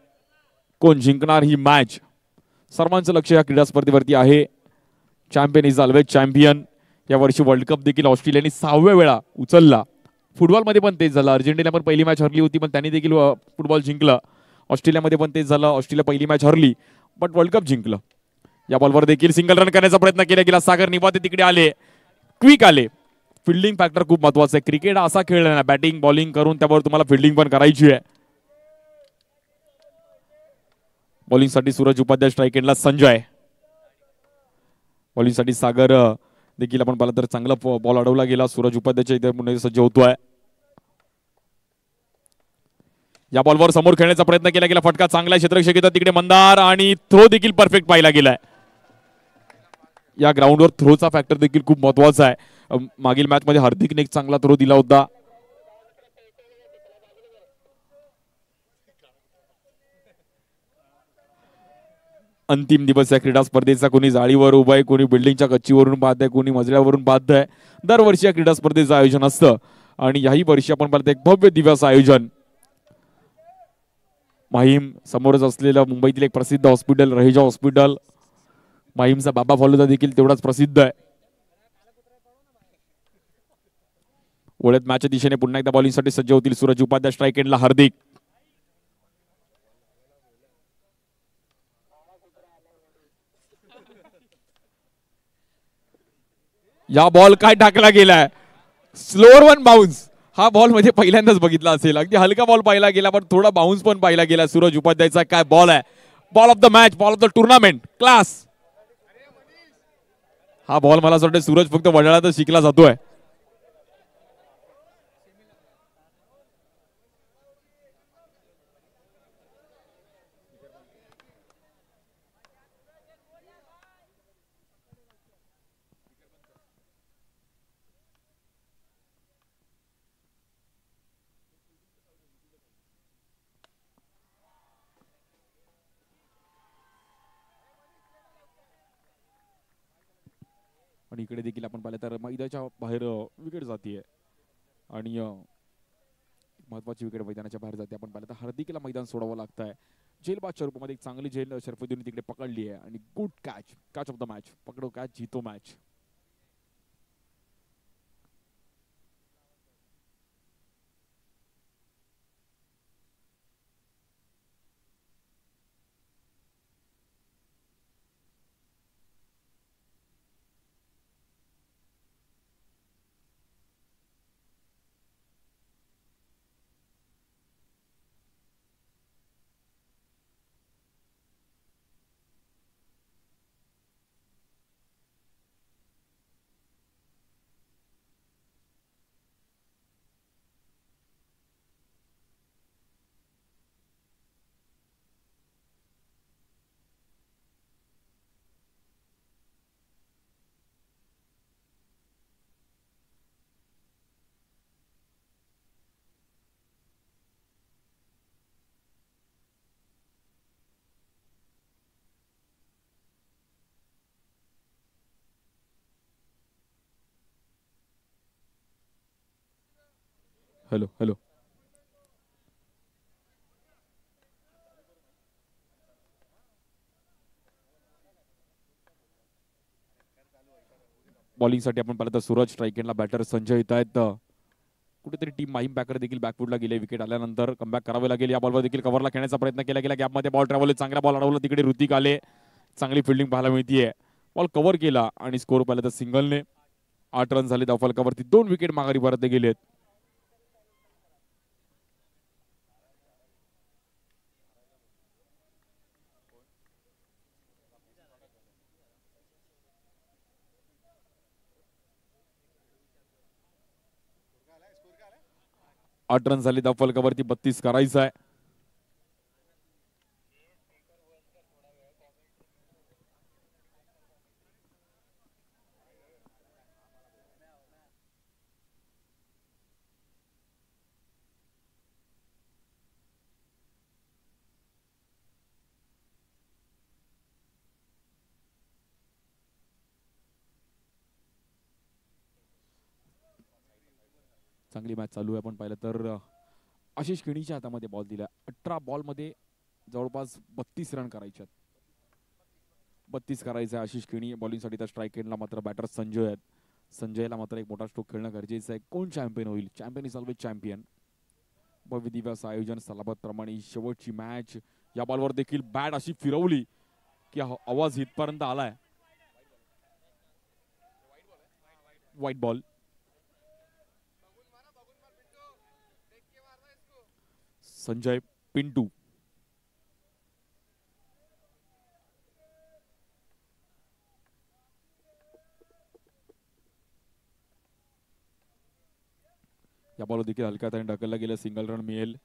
कोण जिंकणार ही मॅच. सर्वांचं लक्ष या क्रीडा स्पर्धेवरती आहे. Champion is always champion. या वर्षी वर्ल्ड कप देखील ऑस्ट्रेलियाने 6व्या वेळा उचलला. फुटबॉलमध्ये पण तेच झालं. अर्जेंटिना पण पहिली मॅच हरली होती पण त्यांनी देखील फुटबॉल जिंकलं. ऑस्ट्रेलियामध्ये पण तेच झालं. ऑस्ट्रेलिया पहिली मॅच हरली बट वर्ल्ड कप जिंकलं. या बॉलवर देखील सिंगल रन करण्याचा प्रयत्न केला गेला. सागर निवाते तिकडे आले. क्विक आले. फिल्डिंग फॅक्टर खूप महत्वाचा आहे. क्रिकेट असा खेळ आहे ना, बॅटिंग बॉलिंग करून त्यावर तुम्हाला फिल्डिंग पण करायची आहे. बॉलिंगसाठी सूरज उपाध्याय. स्ट्राईक एंडला संजय. बॉलिंगसाठी सागर देखील आपण पाहिलं तर चांगला बॉल अडवला गेला. सूरज उपाध्यायच्या इथे पुन्हा सज्ज होतोय. या बॉलवर समोर खेळण्याचा प्रयत्न केला गेला. फटका चांगला क्षेत्ररक्षक येतात तिकडे मंदार आणि थ्रो देखील परफेक्ट पाहिला गेलाय. या ग्राउंडवर थ्रोचा फॅक्टर देखील खूप महत्वाचा आहे. मागील मॅच मध्ये हार्दिकने एक चांगला थ्रो दिला होता. अंतिम दिवस या क्रीडा स्पर्धेचा. कोणी जाळीवर उभा आहे, कोणी बिल्डिंगच्या कच्चीवरून पाहत आहे, कोणी मजल्यावरून पाहत आहे. दरवर्षी या क्रीडा स्पर्धेचं आयोजन असतं आणि याही वर्षी आपण पाहतो एक भव्य दिव्याचं आयोजन. माहीम समोरच असलेलं मुंबईतील एक प्रसिद्ध हॉस्पिटल रहेजा हॉस्पिटल, माहीमचा बाबा फॉलोदा देखील तेवढाच प्रसिद्ध आहे. ओळख मॅचच्या दिशेने पुन्हा एकदा बॉलिंगसाठी सज्ज होतील सूरज उपाध्याय. स्ट्राईक एंडला हार्दिक. या बॉल काय टाकला गेलाय, स्लोअर वन बाउन्स. हा बॉल मध्ये पहिल्यांदाच बघितला असेल. अगदी हलका बॉल पाहिला गेला पण थोडा बाउन्स पण पाहिला गेला. सूरज उपाध्यायचा काय बॉल आहे. Ball of the match, ball of the tournament, class. हा बॉल मला असं वाटतं सूरज फक्त वडाळातच शिकला जातोय. आणि इकडे देखील आपण पाहिलं तर मैदानाच्या बाहेर विकेट जातीये आणि महत्वाची विकेट मैदानाच्या बाहेर जाते. आपण पाहिलं तर हार्दिकला मैदान सोडावं लागत आहे. जेलबादच्या रूपामध्ये एक चांगली झेल शरफुद्दीन तिकडे पकडली आहे आणि good catch, catch of the match. पकडो कॅच, जीतो मॅच. Hello hello. बॉलिंगसाठी आपण पाहिलं तर सूरज, स्ट्राईक एंडला बॅटर संजय येत आहेत. कुठेतरी टीम माहीम बॅकर देखील बॅकफुटला गेले. विकेट आल्यानंतर कमबॅक करावे लागेल. या बॉलवर देखील कव्हरला खेळण्याचा प्रयत्न केला गेला. गॅपमध्ये बॉल ट्रॅव्हल, चांगला बॉल अडवला. तिकडे ऋतिक आले, चांगली फिल्डिंग पाहायला मिळतीये. बॉल कव्हर केला आणि स्कोर पाहिलं तर सिंगलने 8 रन झाले धावफलकावरती. 2 विकेट माघारी परत गेलेत. आठ रन झाले धावफलकावरती. 32 करायचं आहे. चांगली मॅच चालू आहे. आपण पाहिलं तर आशिष केणीच्या हातामध्ये बॉल दिला. 18 बॉल मध्ये जवळपास 32 रन करायचे. 32 करायचे आशिष केणी. बॉलिंगसाठी तर स्ट्राईक एंडला मात्र बॅटर संजय आहेत. संजयला मात्र एक मोठा स्ट्रोक खेळणं गरजेचं आहे. कोण चॅम्पियन होईल? Champion is always champion. भव्य दिव्याचं आयोजन सलाबत प्रमाणे शेवटची मॅच. या बॉलवर देखील बॅट अशी फिरवली की आवाज इथपर्यंत आलाय. White ball. संजय पिंटू. या बॉल देखील हलक्या हाताने ढकलला गेला. सिंगल रन मिळेल.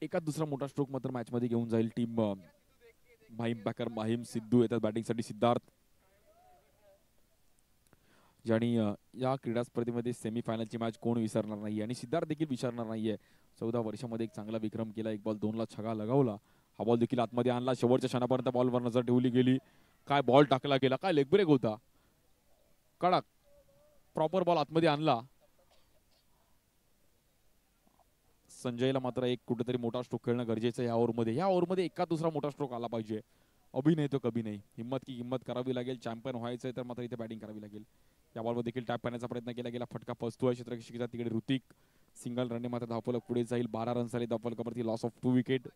एकाच दुसरा मोठा स्ट्रोक मात्र मॅच मध्ये घेऊन जाईल टीम माहीम पॅकर. माहीम सिद्धू येतात बॅटिंगसाठी. सिद्धार्थ ज्यांनी या क्रीडा स्पर्धेमध्ये सेमीफायनलची मॅच कोण विसरणार नाही आणि सिद्धार्थ देखील विसरणार नाहीये. 14 वर्षामध्ये एक चांगला विक्रम केला. एक बॉल 2 ला छगा लगावला. हा बॉल देखील आतमध्ये आणला. शेवटच्या क्षणापर्यंत बॉलवर नजर ठेवली गेली. काय बॉल टाकला गेला. काय लेग ब्रेक होता. कडक प्रॉपर बॉल आतमध्ये आणला. संजयला मात्र एक कुठेतरी मोठा स्ट्रोक खेळणं गरजेचं आहे या ओव्हरमध्ये. या ओव्हरमध्ये एका दुसरा मोठा स्ट्रोक आला पाहिजे. अभी नाही तो कभी नाही. हिम्मत की हिम्मत करावी लागेल. चॅम्पियन व्हायचंय तर मात्र इथे बॅटिंग करावी लागेल. या बॉलवर देखील टॅप करण्याचा प्रयत्न केला गेला. फटका पसतोय क्षेत्ररक्षकाचा. तिकडे ऋतिक सिंगल रनने मात्र धावफलक पुढे जाईल. 12 रन झाले धावफलकावरती. Loss of 2 wicket.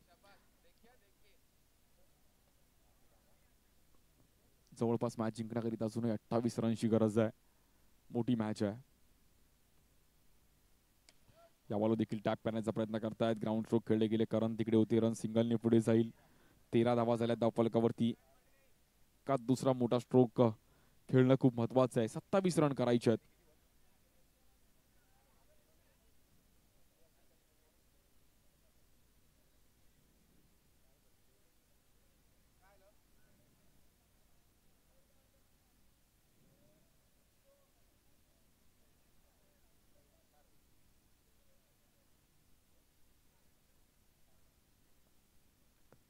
जवळपास मॅच जिंकण्याकरिता अजूनही 28 रनची गरज आहे. मोठी मॅच आहे. या बॉलवर देखील टॅप करण्याचा प्रयत्न करतायत. ग्राउंड स्ट्रोक खेळले गेले. करण तिकडे होते. रन सिंगलने पुढे जाईल. 13 धावा झाल्या धावफलकावरती. का दुसरा मोठा स्ट्रोक खेळणं खूप महत्वाचं आहे. 27 रन करायचे आहेत.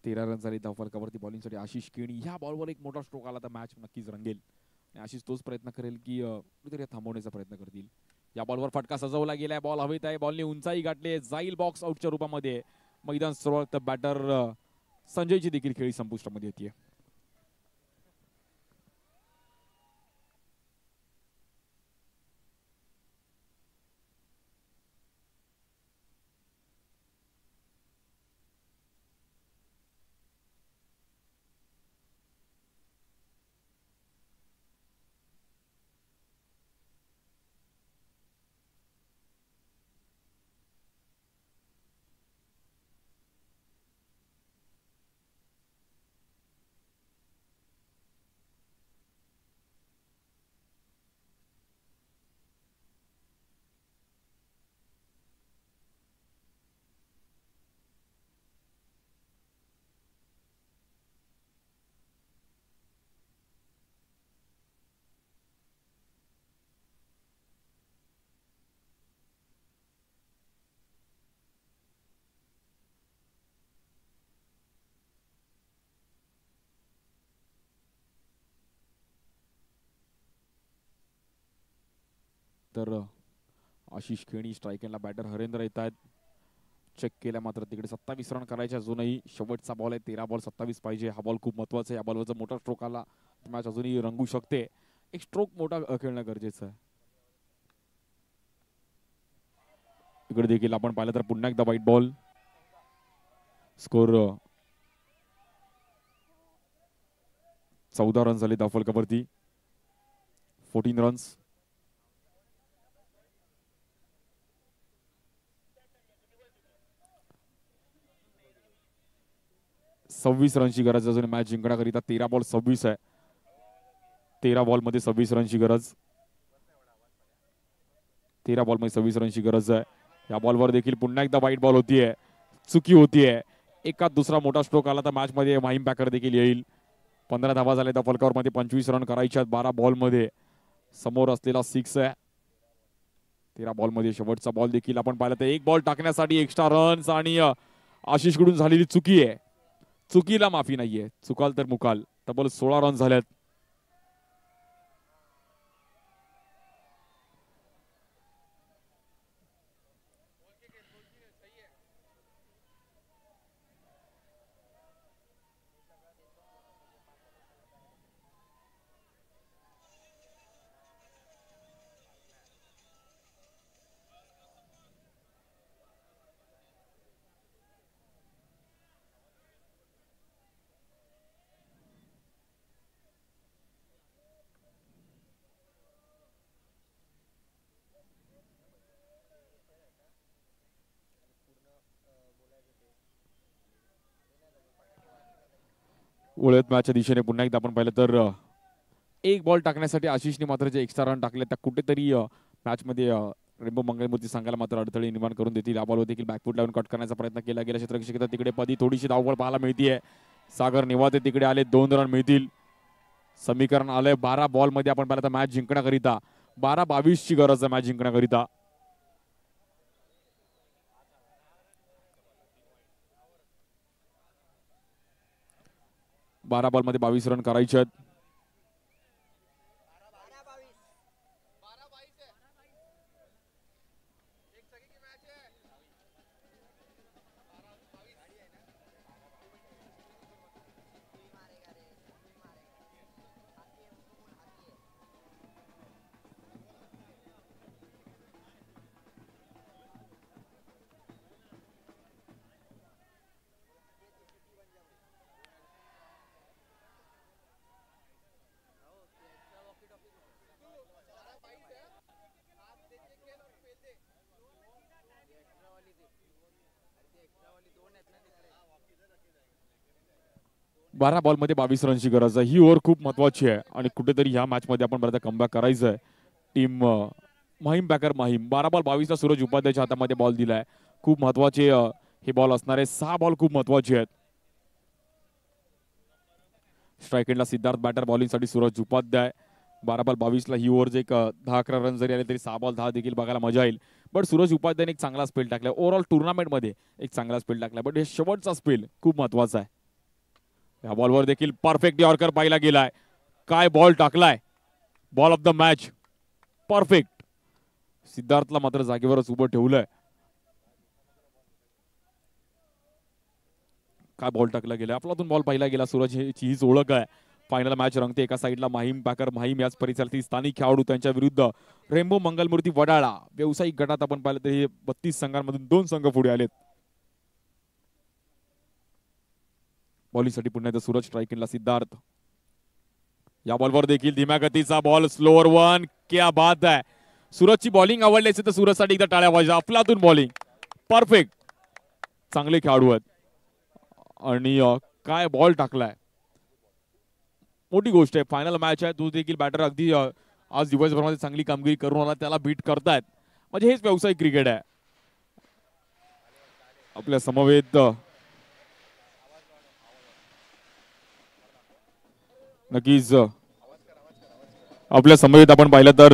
तेरा रन झाले धावफलकावरती. बॉलिंगसाठी आशिष केणी. ह्या बॉलवर एक मोठा स्ट्रोक आला तर मॅच नक्कीच रंगेल. आणि आशिष तोच प्रयत्न करेल की कुठेतरी थांबवण्याचा प्रयत्न करतील. या बॉलवर फटका सजवला गेलाय. बॉल हवेत आहे. बॉलने उंचाई गाठली. जाईल बॉक्स आउटच्या रूपामध्ये. मैदान सुरुवात बॅटर संजयची देखील खेळी संपुष्टामध्ये येते. तर आशिष खेणी स्ट्रायकरला बॅटर हरेंद्र येत आहेत. चेक केल्या मात्र तिकडे 27 रन करायचे अजूनही. शेवटचा बॉल आहे. 13 बॉल 27 पाहिजे. हा बॉल खूप महत्वाचा आहे. या बॉलवरचा मोठा स्ट्रोक आला मॅच अजूनही रंगू शकते. एक स्ट्रोक मोठा खेळणं गरजेचं आहे. इकडे देखील आपण पाहिलं तर पुन्हा एकदा व्हाईट बॉल. स्कोर 14 रन झाले धावफलकावरती. 14 रन्स. सव्वीस रनची गरज अजून मॅच जिंकण्याकरिता. 13 बॉल 26 आहे. 13 बॉल मध्ये 26 रनची गरज. 13 बॉल मध्ये 26 रनची गरज आहे. या बॉलवर देखील पुन्हा एकदा व्हाईट बॉल होतीये. चुकी होतीये. एका दुसरा मोठा स्ट्रोक आला तर मॅच मध्ये माहीम पॅकर देखील येईल. 15 धावा झाल्या त्या फलकावर मध्ये. 25 रन करायच्यात 12 बॉल मध्ये. समोर असलेला 6 आहे. 13 बॉल मध्ये शेवटचा बॉल देखील आपण पाहिलं तर एक बॉल टाकण्यासाठी एक्स्ट्रा रन्स आणि आशिष कडून झालेली चुकी आहे. चुकीला माफी नाहीये. चुकाल तर मुकाल. तब्बल 16 रन झाल्यात. वळत मॅचच्या दिशेने पुन्हा एकदा आपण पाहिलं तर एक बॉल टाकण्यासाठी आशिषने मात्र जे एक्स्ट्रा रन टाकले त्या कुठेतरी मॅच मध्ये रेम्बो मंगलमूर्ती संघाला मात्र अडथळे निर्माण करून देतील. या बॉलवर देखील बॅकफूट लावून कट करण्याचा प्रयत्न केला गेला. क्षेत्ररक्षक तिकडे पदी थोडीशी धावपळ पाहायला मिळतीये. सागर निवाते तिकडे आले, 2 रन मिळतील. समीकरण आलंय 12 बॉल मध्ये. आपण पाहिलं तर मॅच जिंकण्याकरिता 12-22 ची गरज आहे मॅच जिंकण्याकरिता. बारा बॉल मध्ये 22 रन करायचे आहेत. बारा बॉल मध्ये 22 रनची गरज आहे. ही ओव्हर खूप महत्वाची आहे आणि कुठेतरी ह्या मॅच मध्ये आपण बरं कमबॅक करायचं आहे. टीम माहीम बॅकर माहीम 12 बॉल 22 ला सूरज उपाध्यायच्या हातामध्ये बॉल दिलाय. खूप महत्वाचे हे बॉल असणार आहे. 6 बॉल खूप महत्वाचे आहेत. स्ट्राइक एंडला सिद्धार्थ बॅटर, बॉलिंगसाठी सूरज उपाध्याय. 12 बॉल 22 ला ही ओव्हर एक 10-11 रन जरी आले तरी 6 बॉल 10 देखील बघायला मजा येईल. बट सूरज उपाध्यायने एक चांगला स्पेल टाकलाय. ओव्हरऑल टुर्नामेंट मध्ये एक चांगला स्पेल टाकलाय. बट हे शेवटचा स्पेल खूप महत्वाचा आहे. या बॉलवर देखील परफेक्ट यॉर्कर पाहिला गेलाय. काय बॉल टाकलाय. Ball of the match perfect. सिद्धार्थला मात्र जागेवरच उभं ठेवलंय. काय बॉल टाकला गेला. आपलातून बॉल पाहिला गेला. सूरज हीच ओळख आहे. फायनल मॅच रंगते. एका साईडला माहीम बॅकर माहीम याच परिसरातील स्थानिक खेळाडू, त्यांच्या विरुद्ध रेम्बो मंगलमूर्ती वडाळा. व्यावसायिक गटात आपण पाहिलं तरी 32 संघांमधून 2 संघ पुढे आलेत. बॉलिंगसाठी पुन्हा एकदा सूरज, स्ट्राइक एंडला सिद्धार्थ. या बॉलवर देखील धीम्या गतीचा बॉल, स्लोअर वन. क्या बात आहे. सूरजची बॉलिंग आवडली असेल तर सूरजसाठी एकदा टाळ्या वाजवा. आपलातून बॉलिंग परफेक्ट. चांगले खेळाडू आहेत आणि काय बॉल टाकलाय. मोठी गोष्ट आहे. फायनल मॅच आहे. तो देखील बॅटर अगदी आज दिवसभरामध्ये चांगली कामगिरी करून आला, त्याला बीट करतायत. म्हणजे हेच व्यावसायिक क्रिकेट आहे. आपल्या समवेत नक्कीच आपल्या समवेत आपण पाहिलं तर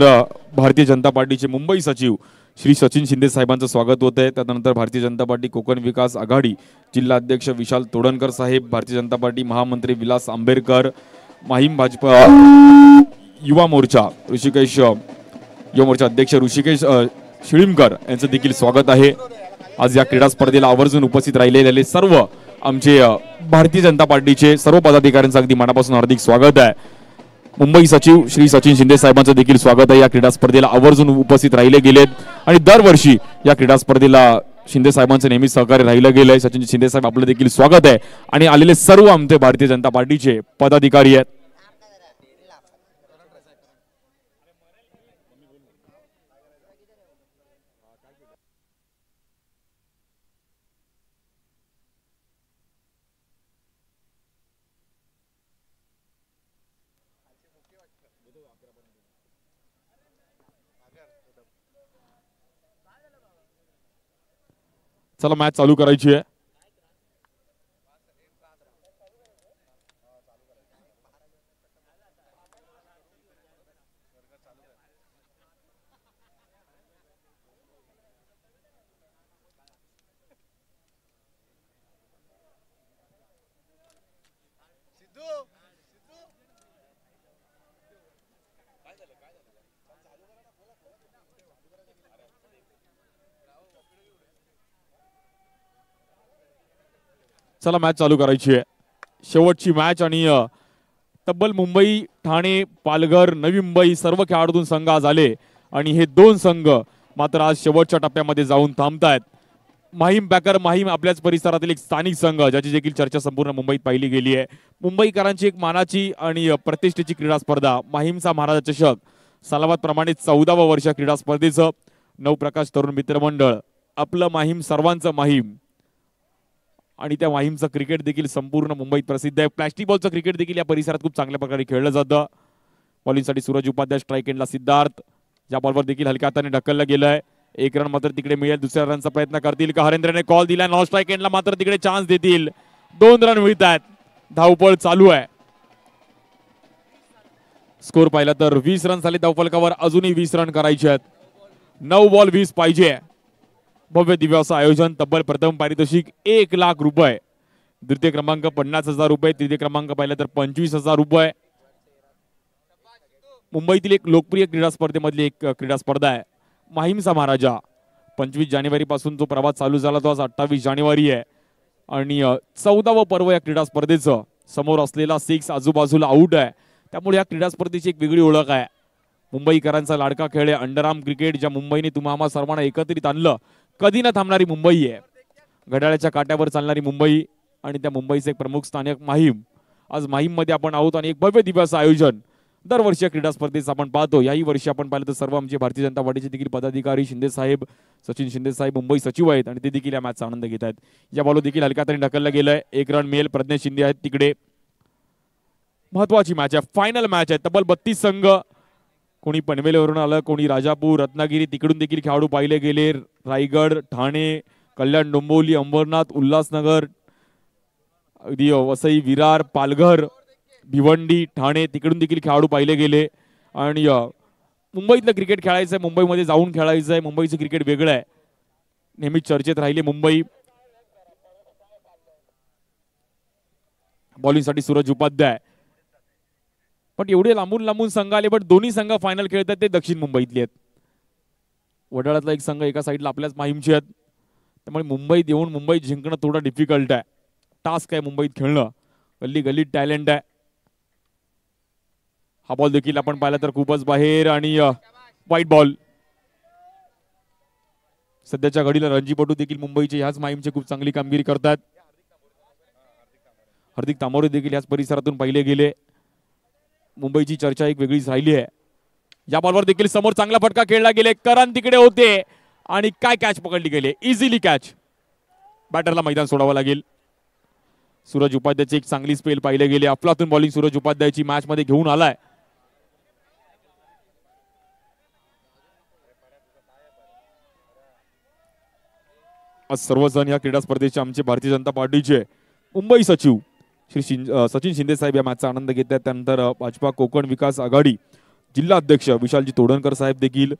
भारतीय जनता पार्टीचे मुंबई सचिव श्री सचिन शिंदे साहेबांचं स्वागत होत आहे. त्यानंतर भारतीय जनता पार्टी कोकण विकास आघाडी जिल्हा अध्यक्ष विशाल तोडणकर साहेब, भारतीय जनता पार्टी महामंत्री विलास आंबेडकर, माहीम भाजपा युवा मोर्चा ऋषिकेश युवा मोर्चा अध्यक्ष ऋषिकेश शिळीमकर यांचं देखील स्वागत आहे. आज या क्रीडा स्पर्धेला आवर्जून उपस्थित राहिलेले सर्व आमचे भारतीय जनता पार्टीचे सर्व पदाधिकाऱ्यांचं अगदी मनापासून हार्दिक स्वागत आहे. मुंबई सचिव श्री सचिन शिंदे साहेबांचं देखील स्वागत आहे. या क्रीडा स्पर्धेला आवर्जून उपस्थित राहिले गेलेत आणि दरवर्षी या क्रीडा स्पर्धेला शिंदे साहेबांचं नेहमी सहकार्य राहिलं गेलंय. सचिन शिंदे साहेब आपलं देखील स्वागत आहे आणि आलेले सर्व आमचे भारतीय जनता पार्टीचे पदाधिकारी आहेत. चला मॅच चालू करायची आहे. चला मॅच चालू करायची आहे. शेवटची मॅच आणि तब्बल मुंबई, ठाणे, पालघर, नवी मुंबई सर्व खेळाडूंतून संघ आज आले आणि हे 2 संघ मात्र आज शेवटच्या टप्प्यामध्ये जाऊन थांबतायत. माहीम बॅकर माहीम आपल्याच परिसरातील एक स्थानिक संघ ज्याची देखील चर्चा संपूर्ण मुंबईत पाहिली गेली आहे. मुंबईकरांची एक मानाची आणि प्रतिष्ठेची क्रीडा स्पर्धा माहीमचा महाराजा चषक. सालाबाद प्रमाणे 14वा वर्ष क्रीडा स्पर्धेचं. नवप्रकाश तरुण मित्रमंडळ, आपलं माहीम सर्वांचं माहीम आणि त्या माहीमचं क्रिकेट देखील संपूर्ण मुंबईत प्रसिद्ध आहे. प्लॅस्टिक बॉलचं क्रिकेट देखील या परिसरात खूप चांगल्या प्रकारे खेळलं जातं. बॉलिंगसाठी सूरज उपाध्याय, स्ट्राइक एंडला सिद्धार्थ. या बॉलवर देखील हलक्या हाताने ढकललं गेलंय. एक रन मात्र तिकडे मिळेल. दुसऱ्या रनचा प्रयत्न करतील का? हरेंद्रने कॉल दिलाय. नॉन स्ट्राईक एंडला मात्र तिकडे चान्स देतील. 2 रन मिळत आहेत. धावपळ चालू आहे. स्कोर पाहिला तर 20 रन झाले धावफलकावर. अजूनही 20 रन करायचे आहेत. 9 बॉल 20 पाहिजे. भव्य दिव्य असं आयोजन. तब्बल प्रथम पारितोषिक 1 लाख रुपये. द्वितीय क्रमांक 50,000 रुपये. तृतीय क्रमांक पाहिला तर 25,000 रुपये. मुंबईतील एक लोकप्रिय क्रीडा स्पर्धेमधली एक क्रीडा स्पर्धा आहे माहीमचा महाराजा. 25 जानेवारी पासून जो प्रवास चालू झाला तो आज 28 जानेवारी आहे. आणि 14वं पर्व या क्रीडा स्पर्धेचं. समोर असलेला 6 आजूबाजूला आउट आहे. त्यामुळे या क्रीडा स्पर्धेची एक वेगळी ओळख आहे. मुंबईकरांचा लाडका खेळ आहे अंडरआर्म क्रिकेट. ज्या मुंबईने तुम्हा सर्वांना एकत्रित आणलं. कधी न थांबणारी मुंबई आहे. घड्याळाच्या काट्यावर चालणारी मुंबई आणि त्या मुंबईचे एक प्रमुख स्थानक माहीम. आज माहीम मध्ये आपण आहोत आणि एक भव्य दिव्य असं आयोजन दरवर्षी क्रीडा स्पर्धेचं आपण पाहतो. याही वर्षी आपण पाहिलं तर सर्व आमचे भारतीय जनता पार्टीचे देखील पदाधिकारी शिंदे साहेब, सचिन शिंदे साहेब मुंबई सचिव आहेत आणि ते देखील या मॅचचा आनंद घेत आहेत. या बॉल देखील हलक्या हाताने ढकललं गेलंय. 1 रन मिळेल. प्रज्ञेश शिंदे आहेत तिकडे. महत्वाची मॅच आहे. फायनल मॅच आहे. तब्बल 32 संघ. कोणी पनवेलवरून आलं, कोणी राजापूर, रत्नागिरी तिकडून देखील खेळाडू पाहिले गेले. रायगड, ठाणे, कल्याण, डोंबिवली, अंबरनाथ, उल्हासनगर, अगदी वसई, विरार, पालघर, भिवंडी, ठाणे तिकडून देखील खेळाडू पाहिले गेले. आणि मुंबईतलं क्रिकेट खेळायचं आहे. मुंबईमध्ये जाऊन खेळायचं आहे. मुंबईचं क्रिकेट वेगळं आहे. नेहमीच चर्चेत राहिले मुंबई. बॉलिंगसाठी सूरज उपाध्याय. पण एवढे लांबून लांबून संघ आले. पण दोन्ही संघ फायनल खेळतात ते दक्षिण मुंबईतले आहेत. वडाळ्यातला एक संघ एका साईडला आपल्याच माहीमचे आहेत. त्यामुळे मुंबईत येऊन मुंबईत जिंकणं थोडं डिफिकल्ट आहे. टास्क आहे मुंबईत खेळणं. गल्ली गल्लीत टॅलेंट आहे. हा बॉल देखील आपण पाहिला तर खूपच बाहेर आणि व्हाईट बॉल. सध्याच्या घडीला रणजीपटू देखील मुंबईचे ह्याच माहीमचे खूप चांगली कामगिरी करतात. हार्दिक तांबोरे देखील ह्याच परिसरातून पाहिले गेले. मुंबईची चर्चा एक वेगळीच राहिली आहे. या बॉलवर देखील समोर चांगला फटका खेळला गेले. करण तिकडे होते आणि काय कॅच पकडली गेली. Easily catch. बॅटरला मैदान सोडावं लागेल. सूरज उपाध्यायची एक चांगली स्पेल पाहिले गेले. अफलातून बॉलिंग सूरज उपाध्यायची मॅच मध्ये घेऊन आलाय. आज सर्वजण या क्रीडा स्पर्धेचे आमचे भारतीय जनता पार्टीचे मुंबई सचिव श्री सचिन शिंदे साहेब या मॅचचा आनंद घेत आहेत. त्यानंतर भाजपा कोकण विकास आघाडी जिल्हा अध्यक्ष विशालजी तोडणकर साहेब देखील,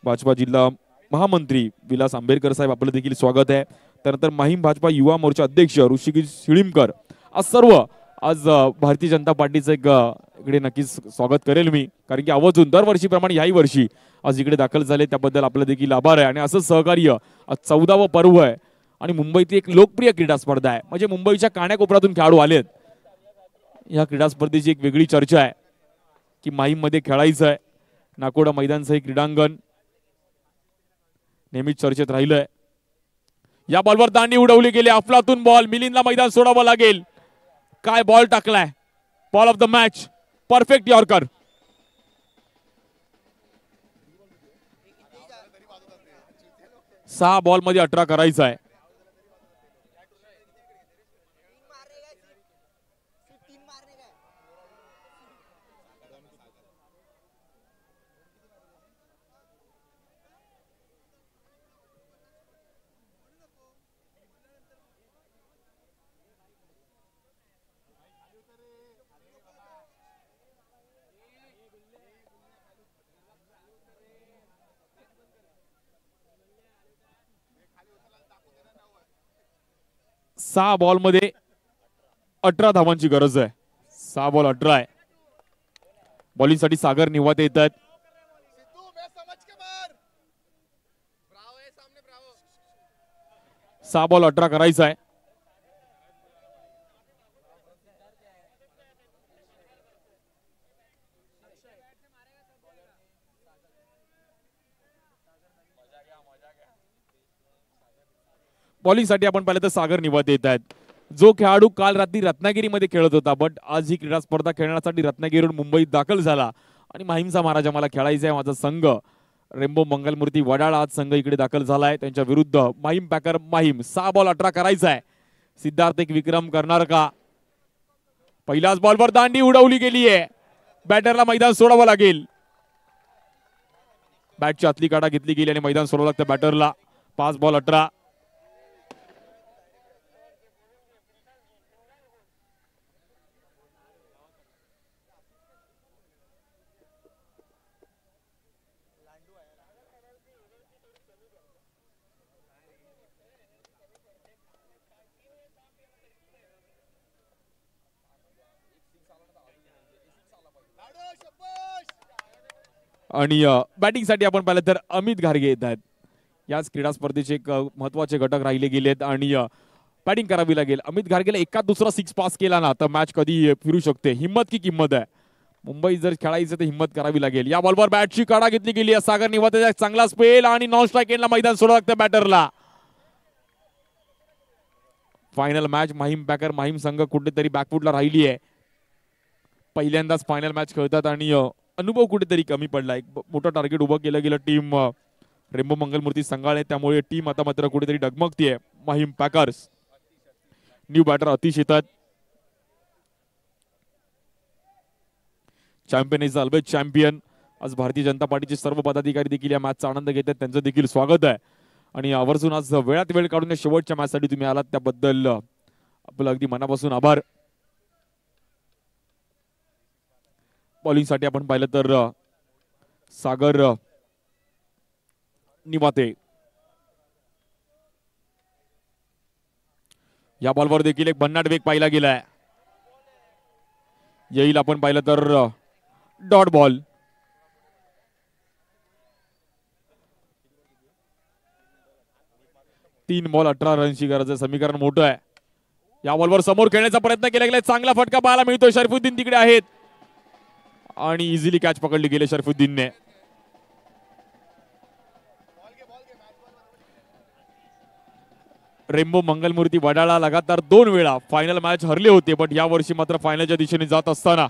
भाजपा जिल्हा महामंत्री विलास आंबेडकर साहेब आपलं देखील स्वागत आहे. त्यानंतर माहीम भाजपा युवा मोर्चा अध्यक्ष ऋषिकेश शिळीमकर. आज सर्व भारतीय जनता पार्टीचं एक इकडे नक्कीच स्वागत करेल मी, कारण की आवर्जून दरवर्षीप्रमाणे याही वर्षी आज इकडे दाखल झाले त्याबद्दल आपलं देखील आभार आहे. आणि असं सहकार्य आज 14वं पर्व आहे आणि मुंबईतली एक लोकप्रिय क्रीडा स्पर्धा आहे. म्हणजे मुंबईच्या कानाकोपऱ्यातून खेळाडू आलेत. या क्रीडा स्पर्धेची एक वेगळी चर्चा आहे की माहीम मध्ये खेळायचं आहे. नाकोडा मैदानचं हे क्रीडांगण नेहमीच चर्चेत राहिलंय. या बॉलवर दांडी उडवली गेली. अफलातून बॉल. मिलिंदला मैदान सोडावं लागेल. काय बॉल टाकलाय. Ball of the match. Perfect yorker. सहा बॉल मध्ये 18 करायचा आहे. सहा बॉल मध्ये 18 धावांची गरज आहे. 6 बॉल 18 आहे. बॉलिंग साठी सागर निवाते येत आहेत. 6 बॉल 18 करायचा आहे. बॉलिंग साठी आपण पाहिलं तर सागर निवाते येत आहेत. जो खेळाडू काल रात्री रत्नागिरीमध्ये खेळत होता बट आज ही क्रीडा स्पर्धा खेळण्यासाठी रत्नागिरीवरून मुंबईत दाखल झाला आणि माहीमचा महाराजा मला खेळायचा आहे. माझा संघ रेम्बो मंगलमूर्ती वडाळा आज संघ इकडे दाखल झालाय. त्यांच्या विरुद्ध माहीम पॅकर माहीम. 6 बॉल 18 करायचा आहे. सिद्धार्थ एक विक्रम करणार का. पहिल्याच बॉलवर दांडी उडवली गेली आहे. बॅटरला मैदान सोडावं लागेल. बॅटची आतली काढा घेतली गेली आणि मैदान सोडवं लागतं बॅटरला. 5 बॉल 18. आणि बॅटिंग साठी आपण पाहिलं तर अमित घारगे येत आहेत. याच क्रीडा स्पर्धेचे एक महत्वाचे घटक राहिले गेलेत आणि बॅटिंग करावी लागेल. अमित घारगेला एका दुसरा 6 पास केला ना तर मॅच कधी फिरू शकते. हिम्मत की किंमत आहे. मुंबई जर खेळायचं तर हिम्मत करावी लागेल. या बॉलवर बॅटची काढा घेतली गेली. सागर निवाते चांगला स्पेल आणि नॉन स्ट्राईक एंडला मैदान सोडावं लागतं बॅटरला. Final match Mahim packer Mahim संघ कुठेतरी बॅकफुटला राहिली आहे. पहिल्यांदाच फायनल मॅच खेळतात आणि अनुभव कुठेतरी कमी पडला. एक मोठं टार्गेट उभं केलं गेलं टीम रेम्बो मंगलमूर्ती संघाने. त्यामुळे टीम आता मात्र कुठेतरी डगमगतीये. माहीम पॅकर्स न्यू बॅटर अतिश येतात. Champion is always champion. आज भारतीय जनता पार्टीचे सर्व पदाधिकारी देखील या मॅचचा आनंद घेतात. त्यांचं देखील स्वागत आहे आणि आवर्जून आज वेळात वेळ काढून शेवटच्या मॅच साठी तुम्ही आलात त्याबद्दल आपलं अगदी मनापासून आभार. बॉलिंग साठी आपण पाहिलं तर सागर निवाते. या बॉलवर देखील एक भन्नाट वेग पाहिला गेलाय. येईल आपण पाहिलं तर डॉट बॉल. तीन बॉल 18 रनची गरज आहे. समीकरण मोठं आहे. या बॉलवर समोर खेळण्याचा प्रयत्न केला गेला. चांगला फटका पाहायला मिळतोय. शरफुद्दीन तिकडे आहेत आणि इझिली कॅच पकडली गेले शरफुद्दीनने. रेम्बो मंगलमूर्ती वडाळा लगातार 2 वेळा फायनल मॅच हरले होते. पण या वर्षी मात्र फायनलच्या दिशेने जात असताना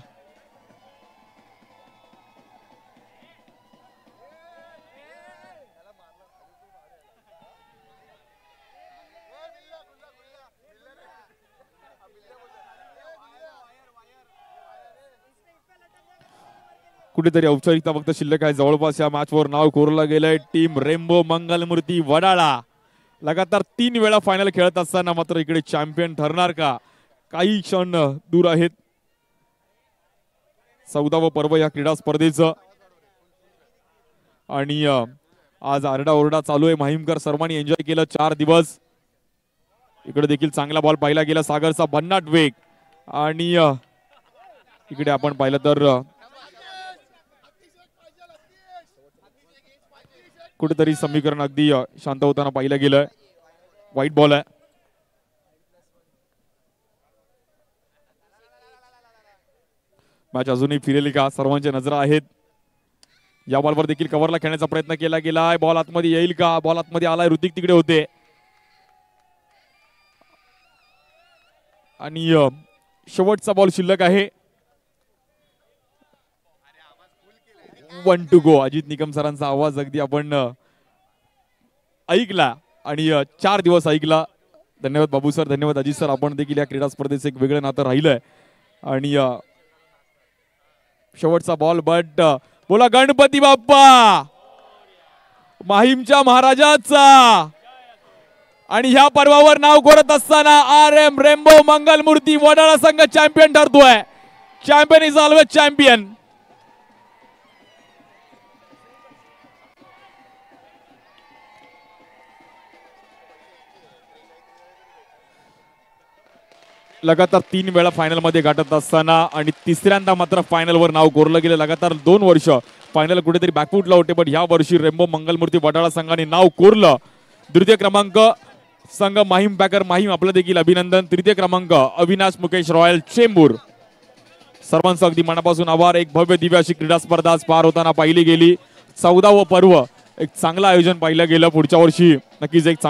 कुठेतरी औपचारिकता फक्त शिल्लक आहे. जवळपास या मॅचवर नाव कोरलं गेलंय. टीम रेम्बो मंगलमूर्ती वडाळा लगातार 3 वेळा फायनल खेळत असताना मात्र इकडे चॅम्पियन ठरणार का? काही क्षण दूर आहेत. 14व पर्व या क्रीडा स्पर्धेचं आणि आज आरडाओरडा चालू आहे. माहीमकर सर्वांनी एन्जॉय केलं 4 दिवस. इकडे देखील चांगला बॉल पाहिला गेला. सागरचा भन्नाट वेग आणि इकडे आपण पाहिलं तर कुठेतरी समीकरण अगदी शांत होताना पाहिलं गेलंय. व्हाईट बॉल आहे. मॅच अजूनही फिरेल का? सर्वांच्या नजरा आहेत. या बॉलवर देखील कव्हरला खेळण्याचा प्रयत्न केला गेलाय. बॉल आतमध्ये येईल का? बॉल आतमध्ये आलाय. ऋतिक तिकडे होते आणि शेवटचा बॉल शिल्लक आहे. 1 to go. अजित निकम सरांचा आवाज अगदी आपण ऐकला आणि 4 दिवस ऐकला. धन्यवाद बाबू सर, धन्यवाद अजित सर. आपण देखील या क्रीडा स्पर्धेचं एक वेगळं नातं राहिलंय आणि शेवटचा बॉल. बट बोला गणपती बाप्पा माहीमच्या महाराजाचा. आणि ह्या पर्वावर नाव कोरत असताना RM रेम्बो मंगलमूर्ती वडाळा संघ चॅम्पियन ठरतोय. Champion is always champion. लगातार 3 वेळा फायनल मध्ये गाठत असताना आणि तिसऱ्यांदा मात्र फायनल वर नाव कोरलं गेलं. लगातार 2 वर्ष फायनल कुठेतरी बॅकफुटला होते. पण या वर्षी रेम्बो मंगलमूर्ती वडाळा संघाने नाव कोरलं. द्वितीय क्रमांक संघ माहीम पॅकर माहीम, आपलं देखील अभिनंदन. तृतीय क्रमांक अविनाश मुकेश रॉयल चेंबूर. सर्वांचं अगदी मनापासून आभार. एक भव्य दिव्य अशी क्रीडा स्पर्धा आज पार होताना पाहिली गेली. 14व पर्व एक चांगलं आयोजन पाहिलं गेलं. पुढच्या वर्षी नक्कीच एक